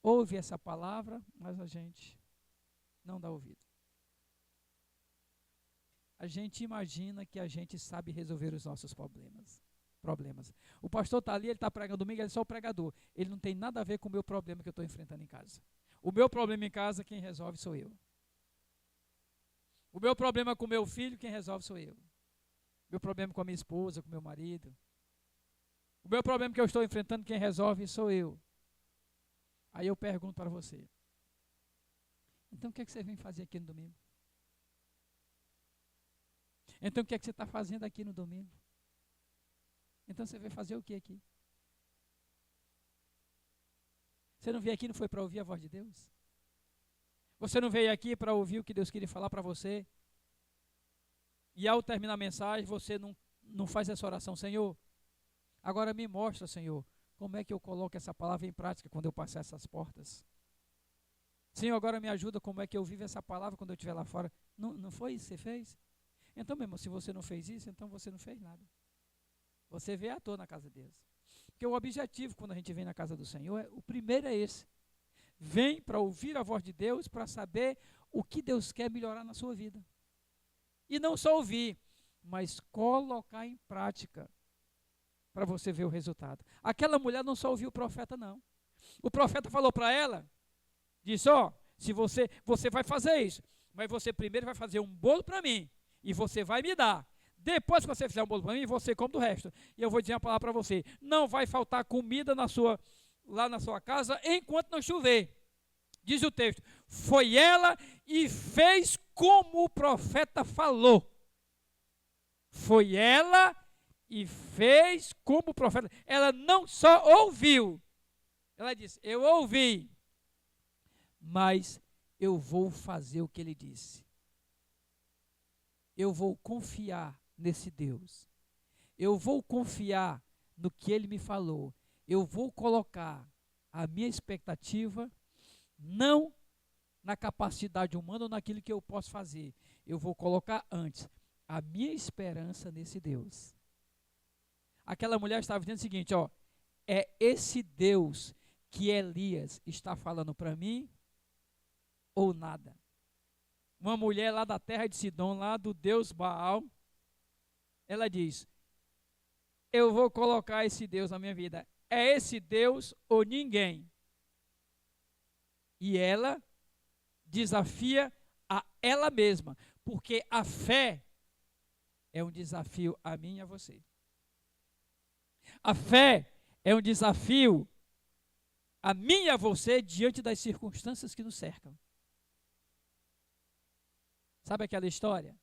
ouve essa palavra, mas a gente não dá ouvido. A gente imagina que a gente sabe resolver os nossos problemas. O pastor está ali, ele está pregando domingo, ele é só o pregador. Ele não tem nada a ver com o meu problema que eu estou enfrentando em casa. O meu problema em casa, quem resolve sou eu. O meu problema com o meu filho, quem resolve sou eu. Meu problema com a minha esposa, com o meu marido. O meu problema que eu estou enfrentando, quem resolve sou eu. Aí eu pergunto para você: então o que é que você vem fazer aqui no domingo? Então o que é que você está fazendo aqui no domingo? Então você vai fazer o que aqui? Você não veio aqui, não foi para ouvir a voz de Deus? Você não veio aqui para ouvir o que Deus queria falar para você? E ao terminar a mensagem, você não faz essa oração: Senhor, agora me mostra, Senhor, como é que eu coloco essa palavra em prática quando eu passar essas portas? Senhor, agora me ajuda como é que eu vivo essa palavra quando eu estiver lá fora. Não foi isso que você fez? Então, meu irmão, se você não fez isso, então você não fez nada. Você veio à toa na casa de Deus. Porque o objetivo, quando a gente vem na casa do Senhor, o primeiro é esse. Vem para ouvir a voz de Deus, para saber o que Deus quer melhorar na sua vida. E não só ouvir, mas colocar em prática para você ver o resultado. Aquela mulher não só ouviu o profeta, não. O profeta falou para ela, disse, se você vai fazer isso, mas você primeiro vai fazer um bolo para mim, e você vai me dar. Depois que você fizer um bolo para mim, você come do resto. E eu vou dizer uma palavra para você, não vai faltar comida lá na sua casa, enquanto não chover. Diz o texto, foi ela e fez como o profeta falou. Foi ela e fez como o profeta. Ela não só ouviu, ela disse, eu ouvi, mas eu vou fazer o que ele disse. Eu vou confiar nesse Deus. Eu vou confiar no que ele me falou. Eu vou colocar a minha expectativa não na capacidade humana ou naquilo que eu posso fazer. Eu vou colocar antes a minha esperança nesse Deus. Aquela mulher estava dizendo o seguinte, é esse Deus que Elias está falando para mim ou nada? Uma mulher lá da terra de Sidom, lá do Deus Baal, ela diz, eu vou colocar esse Deus na minha vida. É esse Deus ou ninguém? E ela desafia a ela mesma, porque a fé é um desafio a mim e a você. A fé é um desafio a mim e a você diante das circunstâncias que nos cercam. Sabe aquela história?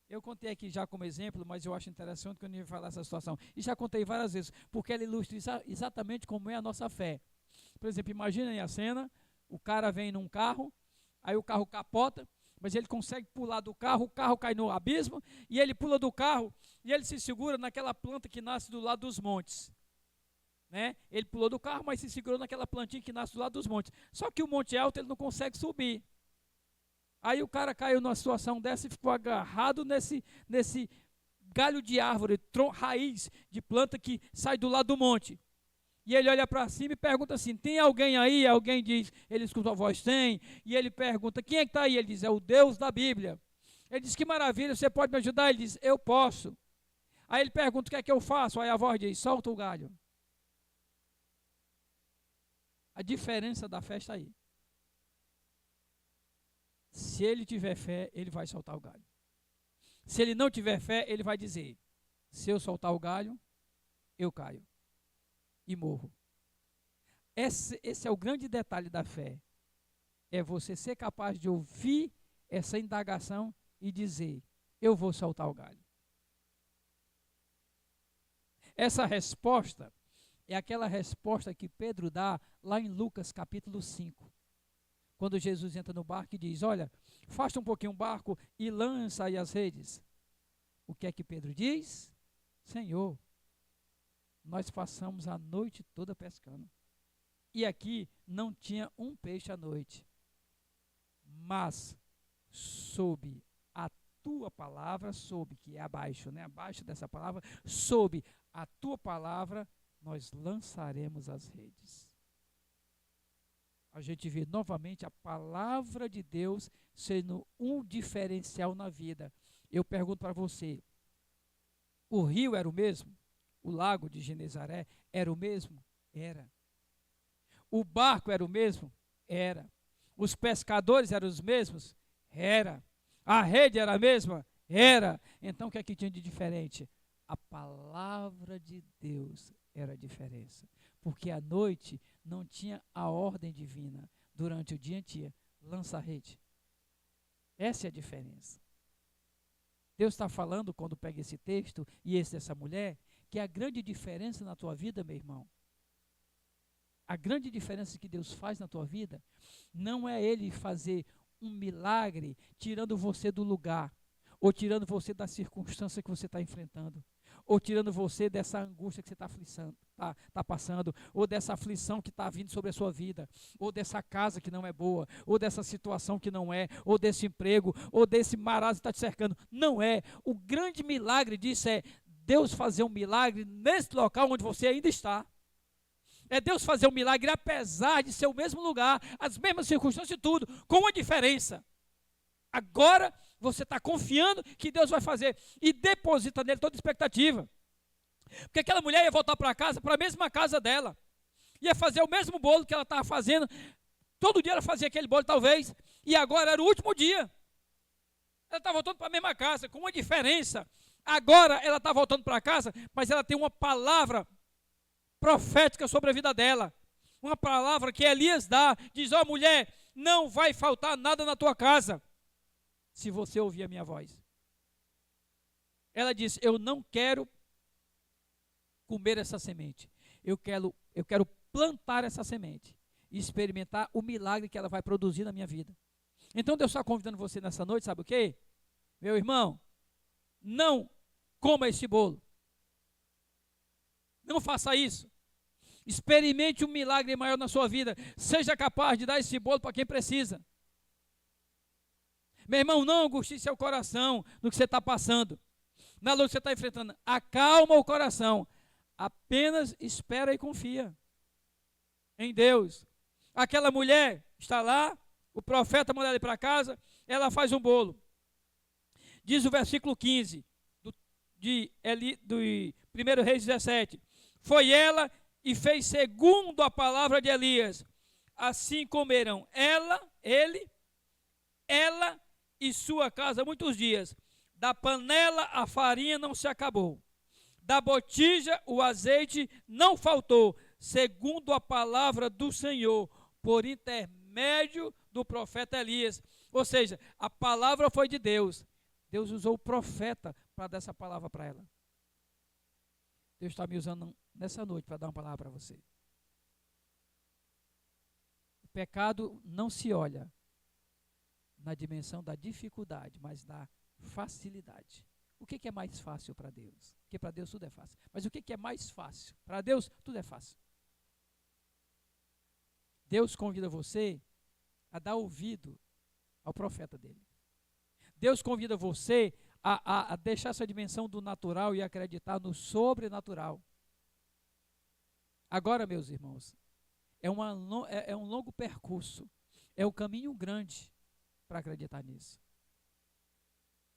Eu contei aqui já como exemplo, mas eu acho interessante quando eu ia falar essa situação. E já contei várias vezes, porque ela ilustra exatamente como é a nossa fé. Por exemplo, imaginem a cena, o cara vem num carro, aí o carro capota, mas ele consegue pular do carro, o carro cai no abismo, e ele pula do carro, e ele se segura naquela planta que nasce do lado dos montes. Né? Ele pulou do carro, mas se segurou naquela plantinha que nasce do lado dos montes. Só que o monte é alto, ele não consegue subir. Aí o cara caiu numa situação dessa e ficou agarrado nesse galho de árvore, raiz de planta que sai do lado do monte. E ele olha para cima e pergunta assim, tem alguém aí? Alguém diz, ele escuta a voz, tem. E ele pergunta, quem é que está aí? Ele diz, é o Deus da Bíblia. Ele diz, que maravilha, você pode me ajudar? Ele diz, eu posso. Aí ele pergunta, o que é que eu faço? Aí a voz diz, solta o galho. A diferença da fé está aí. Se ele tiver fé, ele vai soltar o galho. Se ele não tiver fé, ele vai dizer, se eu soltar o galho, eu caio e morro. Esse é o grande detalhe da fé. É você ser capaz de ouvir essa indagação e dizer, eu vou soltar o galho. Essa resposta é aquela resposta que Pedro dá lá em Lucas capítulo 5. Quando Jesus entra no barco e diz, olha, afasta um pouquinho o barco e lança aí as redes. O que é que Pedro diz? Senhor, nós passamos a noite toda pescando. E aqui não tinha um peixe à noite. Mas, sob a tua palavra, sob, que é abaixo, né? Abaixo dessa palavra, sob a tua palavra, nós lançaremos as redes. A gente vê novamente a palavra de Deus sendo um diferencial na vida. Eu pergunto para você, o rio era o mesmo? O lago de Genezaré era o mesmo? Era. O barco era o mesmo? Era. Os pescadores eram os mesmos? Era. A rede era a mesma? Era. Então o que é que tinha de diferente? A palavra de Deus era a diferença. Porque à noite não tinha a ordem divina. Durante o dia tinha, lança a rede. Essa é a diferença. Deus está falando, quando pega esse texto e esse dessa mulher, que a grande diferença na tua vida, meu irmão, a grande diferença que Deus faz na tua vida, não é Ele fazer um milagre tirando você do lugar, ou tirando você da circunstância que você está enfrentando, ou tirando você dessa angústia que você está passando, ou dessa aflição que está vindo sobre a sua vida, ou dessa casa que não é boa, ou dessa situação que não é, ou desse emprego, ou desse marasmo que está te cercando. Não é. O grande milagre disso é Deus fazer um milagre nesse local onde você ainda está. É Deus fazer um milagre apesar de ser o mesmo lugar, as mesmas circunstâncias e tudo, com uma diferença. Agora você está confiando que Deus vai fazer e deposita nele toda expectativa. Porque aquela mulher ia voltar para casa, para a mesma casa dela. Ia fazer o mesmo bolo que ela estava fazendo. Todo dia ela fazia aquele bolo, talvez. E agora era o último dia. Ela está voltando para a mesma casa, com uma diferença. Agora ela está voltando para casa, mas ela tem uma palavra profética sobre a vida dela. Uma palavra que Elias dá. Diz, ó mulher, não vai faltar nada na tua casa, se você ouvir a minha voz. Ela disse, eu não quero comer essa semente. Eu quero plantar essa semente e experimentar o milagre que ela vai produzir na minha vida. Então Deus está convidando você nessa noite, sabe o quê? Meu irmão, não coma esse bolo. Não faça isso. Experimente um milagre maior na sua vida. Seja capaz de dar esse bolo para quem precisa. Meu irmão, não angustie seu coração no que você está passando, na luta que você está enfrentando. Acalma o coração. Apenas espera e confia em Deus. Aquela mulher está lá, o profeta manda ela ir para casa, ela faz um bolo. Diz o versículo 15 do 1 Reis 17. Foi ela e fez segundo a palavra de Elias. Assim comeram ela e sua casa muitos dias. Da panela a farinha não se acabou. Da botija o azeite não faltou, segundo a palavra do Senhor, por intermédio do profeta Elias. Ou seja, a palavra foi de Deus. Deus usou o profeta para dar essa palavra para ela. Deus está me usando nessa noite para dar uma palavra para você. O pecado não se olha na dimensão da dificuldade, mas da facilidade. O que é mais fácil para Deus? Porque para Deus tudo é fácil. Mas o que é mais fácil? Para Deus tudo é fácil. Deus convida você a dar ouvido ao profeta dele. Deus convida você a deixar essa dimensão do natural e acreditar no sobrenatural. Agora, meus irmãos, é um longo percurso, é um caminho grande para acreditar nisso.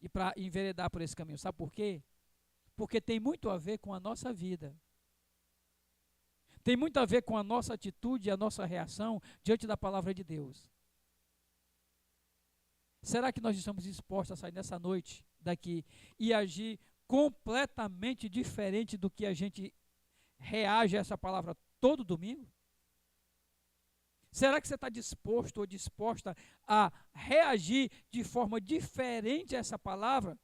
E para enveredar por esse caminho. Sabe por quê? Porque tem muito a ver com a nossa vida. Tem muito a ver com a nossa atitude e a nossa reação diante da palavra de Deus. Será que nós estamos dispostos a sair nessa noite daqui e agir completamente diferente do que a gente reage a essa palavra todo domingo? Será que você está disposto ou disposta a reagir de forma diferente a essa palavra?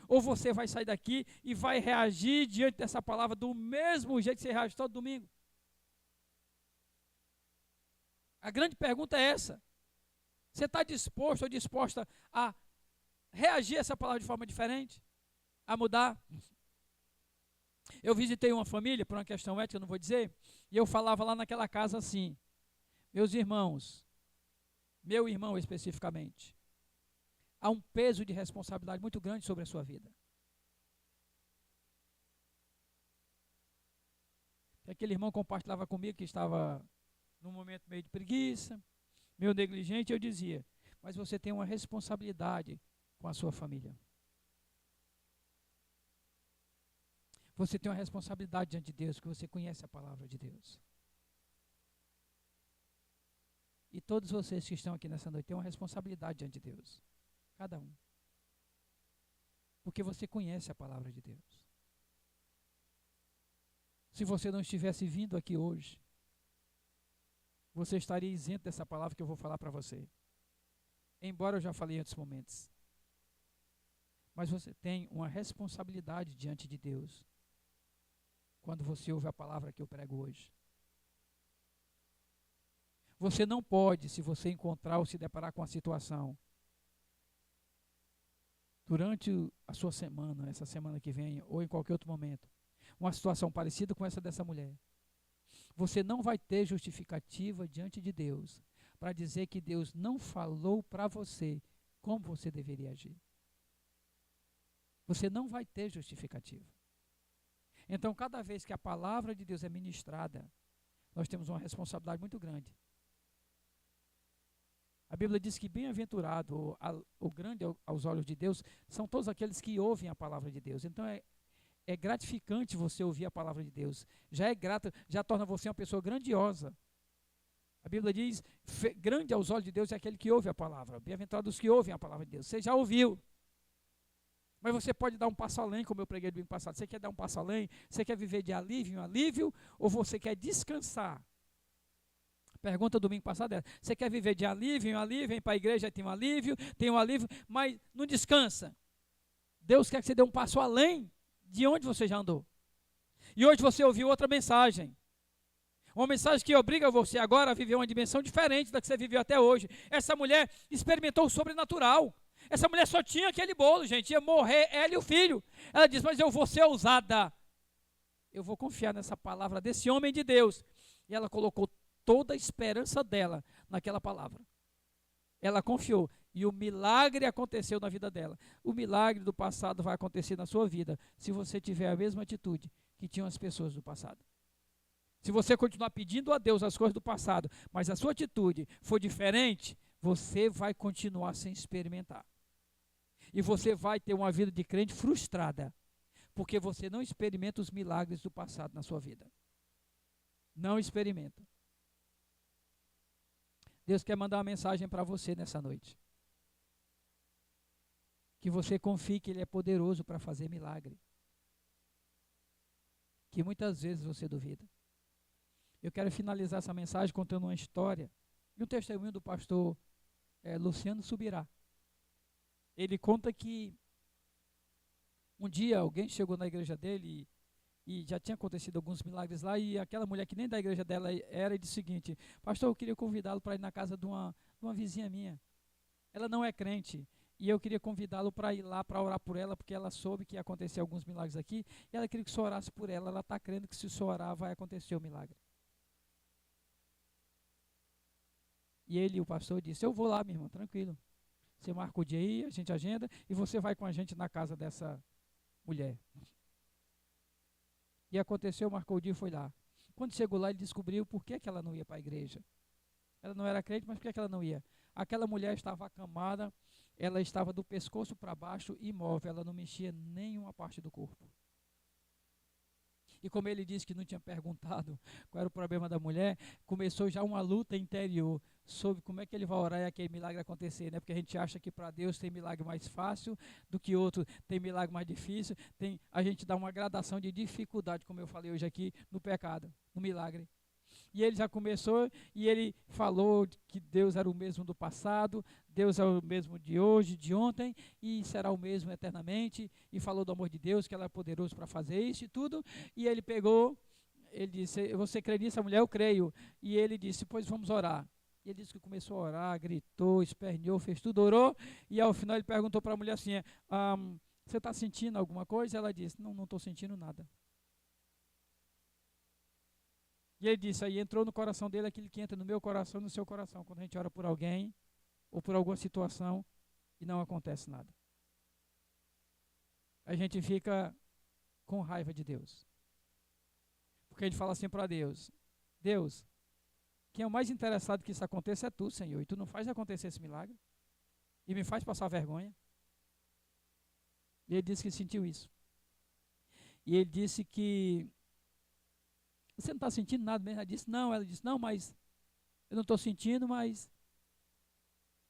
Ou você vai sair daqui e vai reagir diante dessa palavra do mesmo jeito que você reage todo domingo? A grande pergunta é essa. Você está disposto ou disposta a reagir a essa palavra de forma diferente? A mudar? Eu visitei uma família, por uma questão ética, eu não vou dizer, e eu falava lá naquela casa assim, meus irmãos, meu irmão especificamente, há um peso de responsabilidade muito grande sobre a sua vida. Aquele irmão compartilhava comigo que estava num momento meio de preguiça, meio negligente, eu dizia, mas você tem uma responsabilidade com a sua família. Você tem uma responsabilidade diante de Deus, porque você conhece a palavra de Deus. E todos vocês que estão aqui nessa noite têm uma responsabilidade diante de Deus. Cada um. Porque você conhece a palavra de Deus. Se você não estivesse vindo aqui hoje, você estaria isento dessa palavra que eu vou falar para você. Embora eu já falei em outros momentos. Mas você tem uma responsabilidade diante de Deus quando você ouve a palavra que eu prego hoje. Você não pode, se você encontrar ou se deparar com a situação, durante a sua semana, essa semana que vem, ou em qualquer outro momento, uma situação parecida com essa dessa mulher, você não vai ter justificativa diante de Deus para dizer que Deus não falou para você como você deveria agir. Você não vai ter justificativa. Então, cada vez que a palavra de Deus é ministrada, nós temos uma responsabilidade muito grande. A Bíblia diz que bem-aventurado, o grande aos olhos de Deus, são todos aqueles que ouvem a palavra de Deus. Então, É gratificante você ouvir a palavra de Deus. Já é grato, já torna você uma pessoa grandiosa. A Bíblia diz, grande aos olhos de Deus é aquele que ouve a palavra. Bem-aventurados os que ouvem a palavra de Deus. Você já ouviu. Mas você pode dar um passo além, como eu preguei no domingo passado. Você quer dar um passo além? Você quer viver de alívio em alívio? Ou você quer descansar? A pergunta do domingo passado é, você quer viver de alívio em alívio? Vem para a igreja, tem um alívio, mas não descansa. Deus quer que você dê um passo além de onde você já andou. E hoje você ouviu outra mensagem. Uma mensagem que obriga você agora a viver uma dimensão diferente da que você viveu até hoje. Essa mulher experimentou o sobrenatural. Essa mulher só tinha aquele bolo, gente. Ia morrer ela e o filho. Ela diz, mas eu vou ser ousada. Eu vou confiar nessa palavra desse homem de Deus. E ela colocou toda a esperança dela naquela palavra. Ela confiou. E o milagre aconteceu na vida dela. O milagre do passado vai acontecer na sua vida, se você tiver a mesma atitude que tinham as pessoas do passado. Se você continuar pedindo a Deus as coisas do passado, mas a sua atitude for diferente, você vai continuar sem experimentar. E você vai ter uma vida de crente frustrada, porque você não experimenta os milagres do passado na sua vida. Não experimenta. Deus quer mandar uma mensagem para você nessa noite. Que você confie que Ele é poderoso para fazer milagre. Que muitas vezes você duvida. Eu quero finalizar essa mensagem contando uma história e um testemunho do pastor Luciano Subirá. Ele conta que um dia alguém chegou na igreja dele e já tinha acontecido alguns milagres lá, e aquela mulher que nem da igreja dela era, e disse o seguinte: pastor, eu queria convidá-lo para ir na casa de uma vizinha minha. Ela não é crente, e eu queria convidá-lo para ir lá para orar por ela, porque ela soube que ia acontecer alguns milagres aqui, e ela queria que o senhor orasse por ela. Ela está crendo que se o senhor orar vai acontecer o milagre. E ele, o pastor, disse: eu vou lá, meu irmão, tranquilo. Você marca o dia aí, a gente agenda, e você vai com a gente na casa dessa mulher. E aconteceu, marcou o dia e foi lá. Quando chegou lá, ele descobriu por que ela não ia para a igreja. Ela não era crente, mas por que ela não ia? Aquela mulher estava acamada, ela estava do pescoço para baixo, imóvel, ela não mexia nenhuma parte do corpo. E como ele disse que não tinha perguntado qual era o problema da mulher, começou já uma luta interior sobre como é que ele vai orar e aquele milagre acontecer, né? Porque a gente acha que para Deus tem milagre mais fácil do que outro, tem milagre mais difícil, a gente dá uma gradação de dificuldade, como eu falei hoje aqui, no pecado, no milagre. E ele já começou e ele falou que Deus era o mesmo do passado, Deus é o mesmo de hoje, de ontem, e será o mesmo eternamente, e falou do amor de Deus, que ela é poderoso para fazer isso e tudo. E ele pegou, ele disse: você crê nisso? Mulher, eu creio. E ele disse: pois vamos orar. E ele disse que começou a orar, gritou, esperneou, fez tudo, orou, e ao final ele perguntou para a mulher assim: você está sentindo alguma coisa? Ela disse: não estou sentindo nada. E ele disse, aí entrou no coração dele aquilo que entra no meu coração e no seu coração, quando a gente ora por alguém, ou por alguma situação, e não acontece nada. A gente fica com raiva de Deus. Porque a gente fala assim para Deus: Deus, quem é o mais interessado que isso aconteça é tu, Senhor, e tu não faz acontecer esse milagre, e me faz passar vergonha. E ele disse que sentiu isso. E ele disse que você não está sentindo nada mesmo? Ela disse, não. Ela disse, não, mas eu não estou sentindo, mas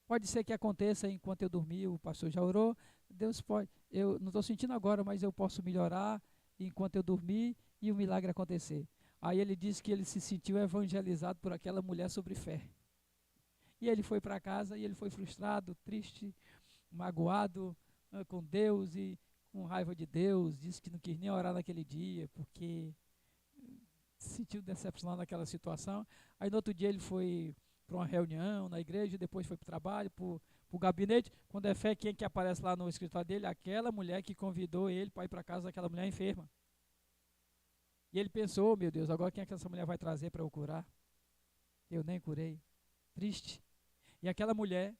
pode ser que aconteça enquanto eu dormir. O pastor já orou. Deus pode. Eu não estou sentindo agora, mas eu posso melhorar enquanto eu dormir e o milagre acontecer. Aí ele disse que ele se sentiu evangelizado por aquela mulher sobre fé. E ele foi para casa e ele foi frustrado, triste, magoado com Deus e com raiva de Deus. Disse que não quis nem orar naquele dia, porque se sentiu decepcionado naquela situação. Aí no outro dia ele foi para uma reunião na igreja, depois foi para o trabalho, para o gabinete. Quando é fé, quem que aparece lá no escritório dele? Aquela mulher que convidou ele para ir para casa daquela mulher enferma. E ele pensou, meu Deus, agora quem é que essa mulher vai trazer para eu curar? Eu nem curei. Triste. E aquela mulher: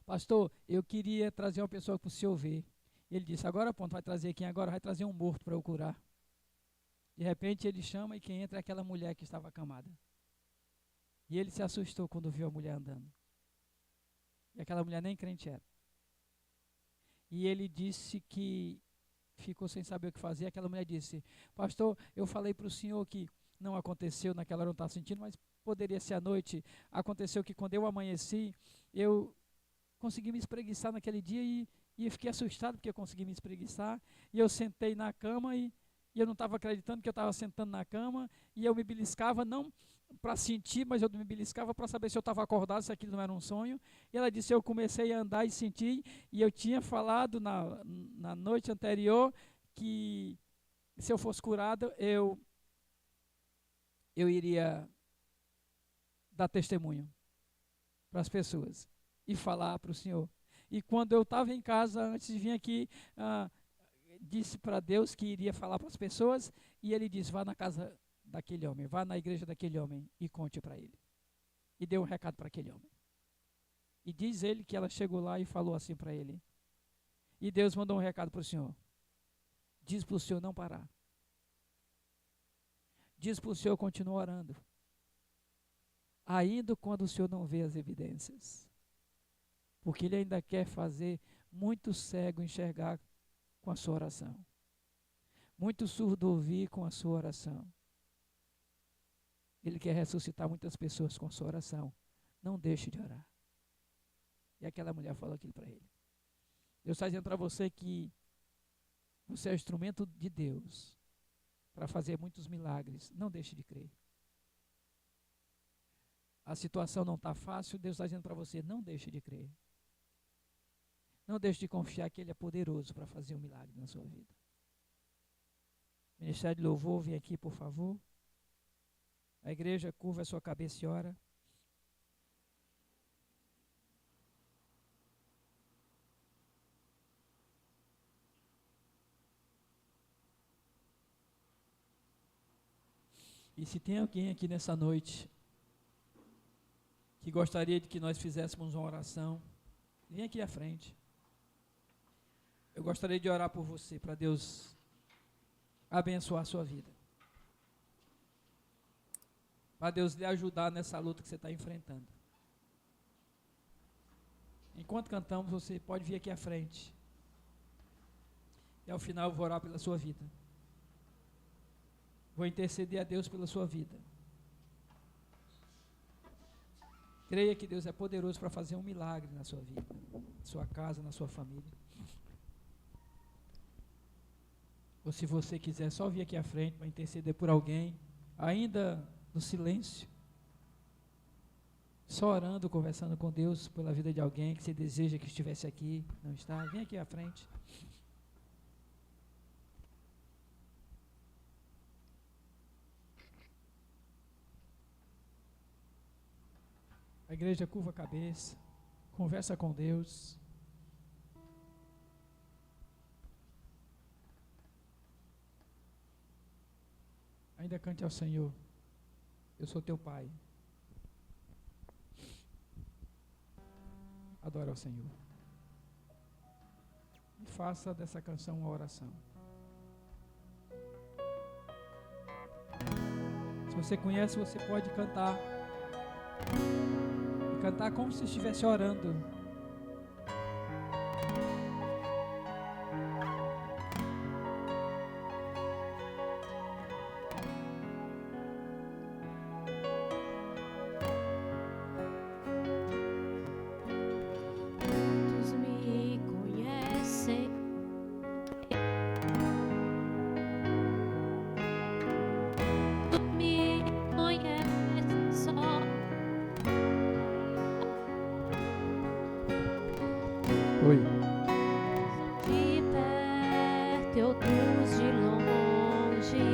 pastor, eu queria trazer uma pessoa para o senhor ver. Ele disse: agora pronto, vai trazer quem agora? Vai trazer um morto para eu curar. De repente ele chama e quem entra é aquela mulher que estava acamada. E ele se assustou quando viu a mulher andando. E aquela mulher nem crente era. E ele disse que ficou sem saber o que fazer. Aquela mulher disse: pastor, eu falei para o senhor que não aconteceu, naquela hora eu não estava sentindo, mas poderia ser à noite. Aconteceu que quando eu amanheci, eu consegui me espreguiçar naquele dia e eu fiquei assustado porque eu consegui me espreguiçar. E eu sentei na cama e eu não estava acreditando que eu estava sentando na cama, e eu me beliscava, não para sentir, mas eu me beliscava para saber se eu estava acordado, se aquilo não era um sonho. E ela disse: eu comecei a andar e senti, e eu tinha falado na noite anterior que se eu fosse curado, eu iria dar testemunho para as pessoas e falar para o Senhor. E quando eu estava em casa, antes de vir aqui, disse para Deus que iria falar para as pessoas, e ele disse: vá na casa daquele homem, vá na igreja daquele homem e conte para ele. E deu um recado para aquele homem. E diz ele que ela chegou lá e falou assim para ele. E Deus mandou um recado para o senhor. Diz para o senhor não parar. Diz para o senhor continuar orando. Ainda quando o senhor não vê as evidências. Porque ele ainda quer fazer muito cego enxergar com a sua oração. Muito surdo ouvir com a sua oração. Ele quer ressuscitar muitas pessoas com a sua oração. Não deixe de orar. E aquela mulher falou aquilo para ele. Deus está dizendo para você que você é o instrumento de Deus para fazer muitos milagres. Não deixe de crer. A situação não está fácil, Deus está dizendo para você: não deixe de crer. Não deixe de confiar que Ele é poderoso para fazer um milagre na sua vida. Ministério de Louvor, vem aqui, por favor. A igreja curva a sua cabeça e ora. E se tem alguém aqui nessa noite que gostaria de que nós fizéssemos uma oração, vem aqui à frente. Eu gostaria de orar por você, para Deus abençoar a sua vida. Para Deus lhe ajudar nessa luta que você está enfrentando. Enquanto cantamos, você pode vir aqui à frente. E ao final eu vou orar pela sua vida. Vou interceder a Deus pela sua vida. Creia que Deus é poderoso para fazer um milagre na sua vida, na sua casa, na sua família. Ou se você quiser só vir aqui à frente para interceder por alguém, ainda no silêncio, só orando, conversando com Deus pela vida de alguém que você deseja que estivesse aqui, não está, vem aqui à frente. A igreja curva a cabeça, conversa com Deus. Ainda cante ao Senhor: eu sou teu Pai. Adora ao Senhor. E faça dessa canção uma oração. Se você conhece, você pode cantar. E cantar como se estivesse orando. Oi. De perto, outros de longe.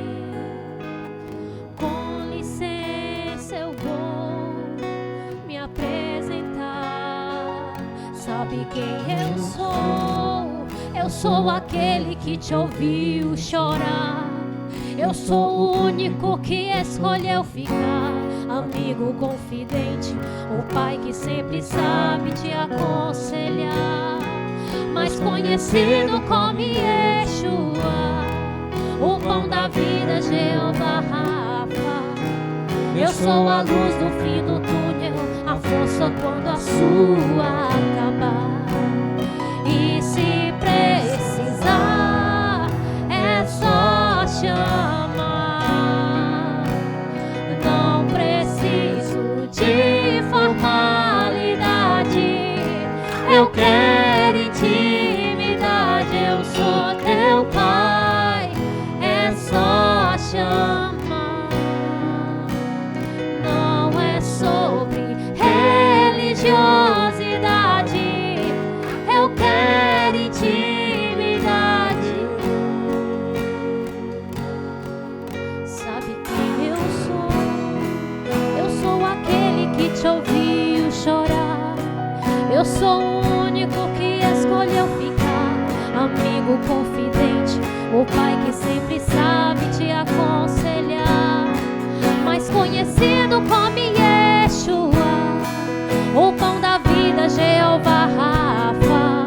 Com licença, eu vou me apresentar. Sabe quem eu sou? Eu sou aquele que te ouviu chorar. Eu sou o único que escolheu ficar. Amigo confidente, o pai que sempre sabe te aconselhar. Mas conhecido como Yeshua, o pão da vida, Jeová Rafa. Eu sou a luz no fim do túnel, a força quando a sua acabar. E se precisar, o Pai que sempre sabe te aconselhar, mais conhecido como Yeshua, o pão da vida, Jeová Rafa.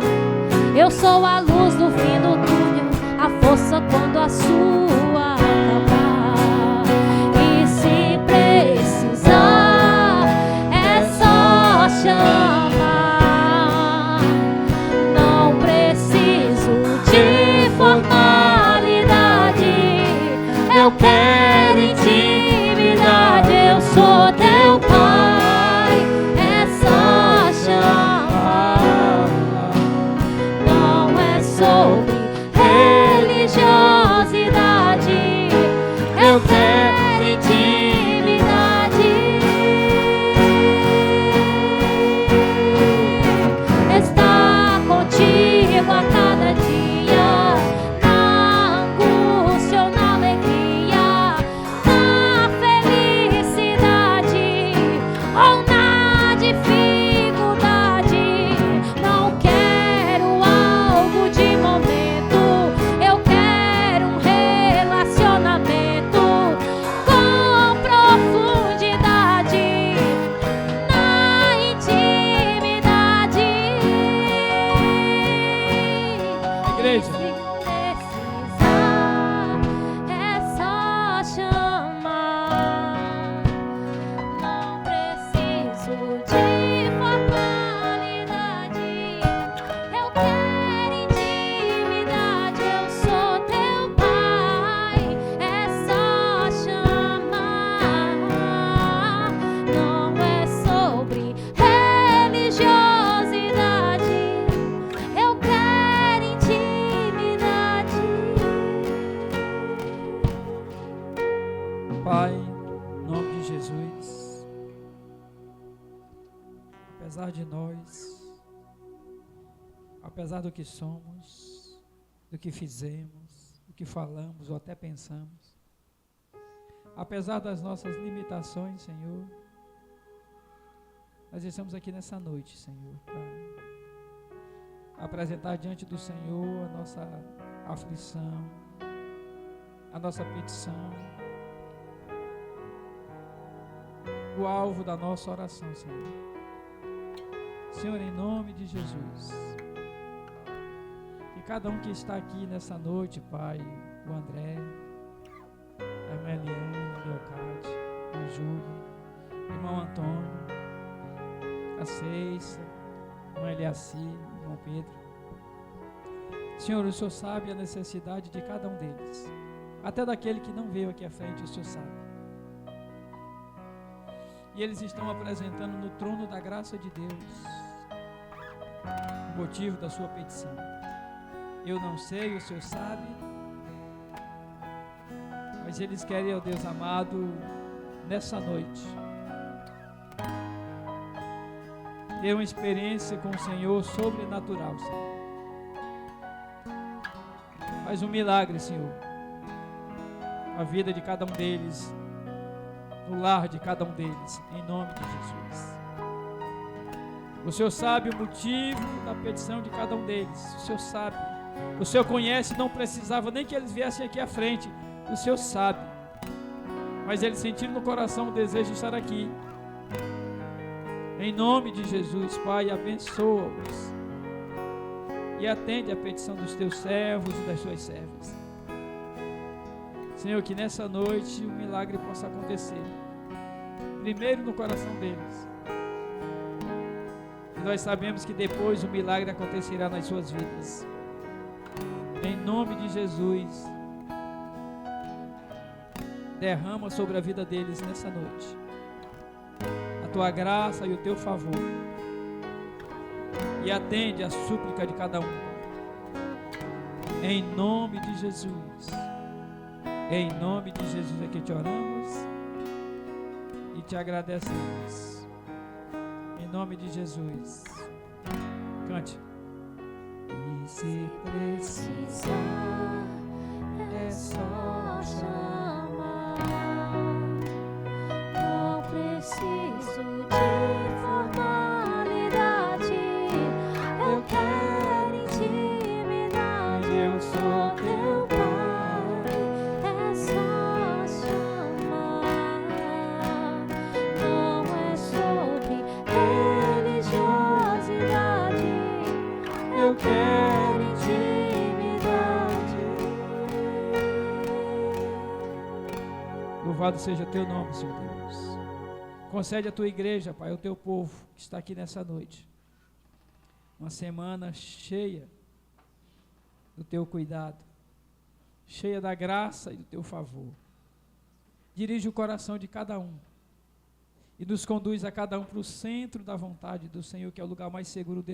Eu sou a luz do fim do túnel, a força quando a sua acabar. E se precisar, é só chamar. Não preciso de formalidade, eu quero intimidade. Eu sou teu Pai, é só chamar. Não é sobre religiosidade, eu quero intimidade. Estar contigo a cada dia, na angústia ou na alegria, na felicidade ou na dificuldade. Não quero algo de momento, eu quero um relacionamento com profundidade, na intimidade. Igreja. Se precisar, é só chamar. Não preciso de formalidade, eu quero intimidade. Eu sou teu Pai, é só chamar. Não é sobre religiosidade, eu quero intimidade. Pai, em nome de Jesus, apesar de nós, apesar do que somos, do que fizemos, do que falamos ou até pensamos, apesar das nossas limitações, Senhor, nós estamos aqui nessa noite, Senhor, para apresentar diante do Senhor a nossa aflição, a nossa petição, o alvo da nossa oração, Senhor. Senhor, em nome de Jesus, que cada um que está aqui nessa noite, Pai, o André, a irmã Eliane, o Leocádio, o Júlio, o irmão Antônio, a Ceissa, a irmã Eliaci, o irmão Pedro. Senhor, o Senhor sabe a necessidade de cada um deles, até daquele que não veio aqui à frente, o Senhor sabe. E eles estão apresentando no trono da graça de Deus o motivo da sua petição. Eu não sei, o Senhor sabe, mas eles querem, ó Deus amado, nessa noite, ter uma experiência com o Senhor sobrenatural, Senhor. Faz um milagre, Senhor, na vida de cada um deles, no lar de cada um deles, em nome de Jesus. O Senhor sabe o motivo da petição de cada um deles, o Senhor sabe, o Senhor conhece, não precisava nem que eles viessem aqui à frente, o Senhor sabe, mas eles sentiram no coração o desejo de estar aqui. Em nome de Jesus, Pai, abençoa-os e atende a petição dos teus servos e das tuas servas. Senhor, que nessa noite o milagre possa acontecer, primeiro no coração deles, e nós sabemos que depois o milagre acontecerá nas suas vidas. Em nome de Jesus, derrama sobre a vida deles nessa noite a tua graça e o teu favor, e atende a súplica de cada um, em nome de Jesus. Em nome de Jesus é que te oramos e te agradecemos. Em nome de Jesus. Cante. E se precisar, é só chamar. Não preciso de formalidade, eu quero intimidade. Eu sou teu Pai. Louvado seja teu nome, Senhor Deus. Concede à tua igreja, Pai, ao teu povo que está aqui nessa noite, uma semana cheia do teu cuidado, cheia da graça e do teu favor. Dirige o coração de cada um e nos conduz a cada um para o centro da vontade do Senhor, que é o lugar mais seguro desse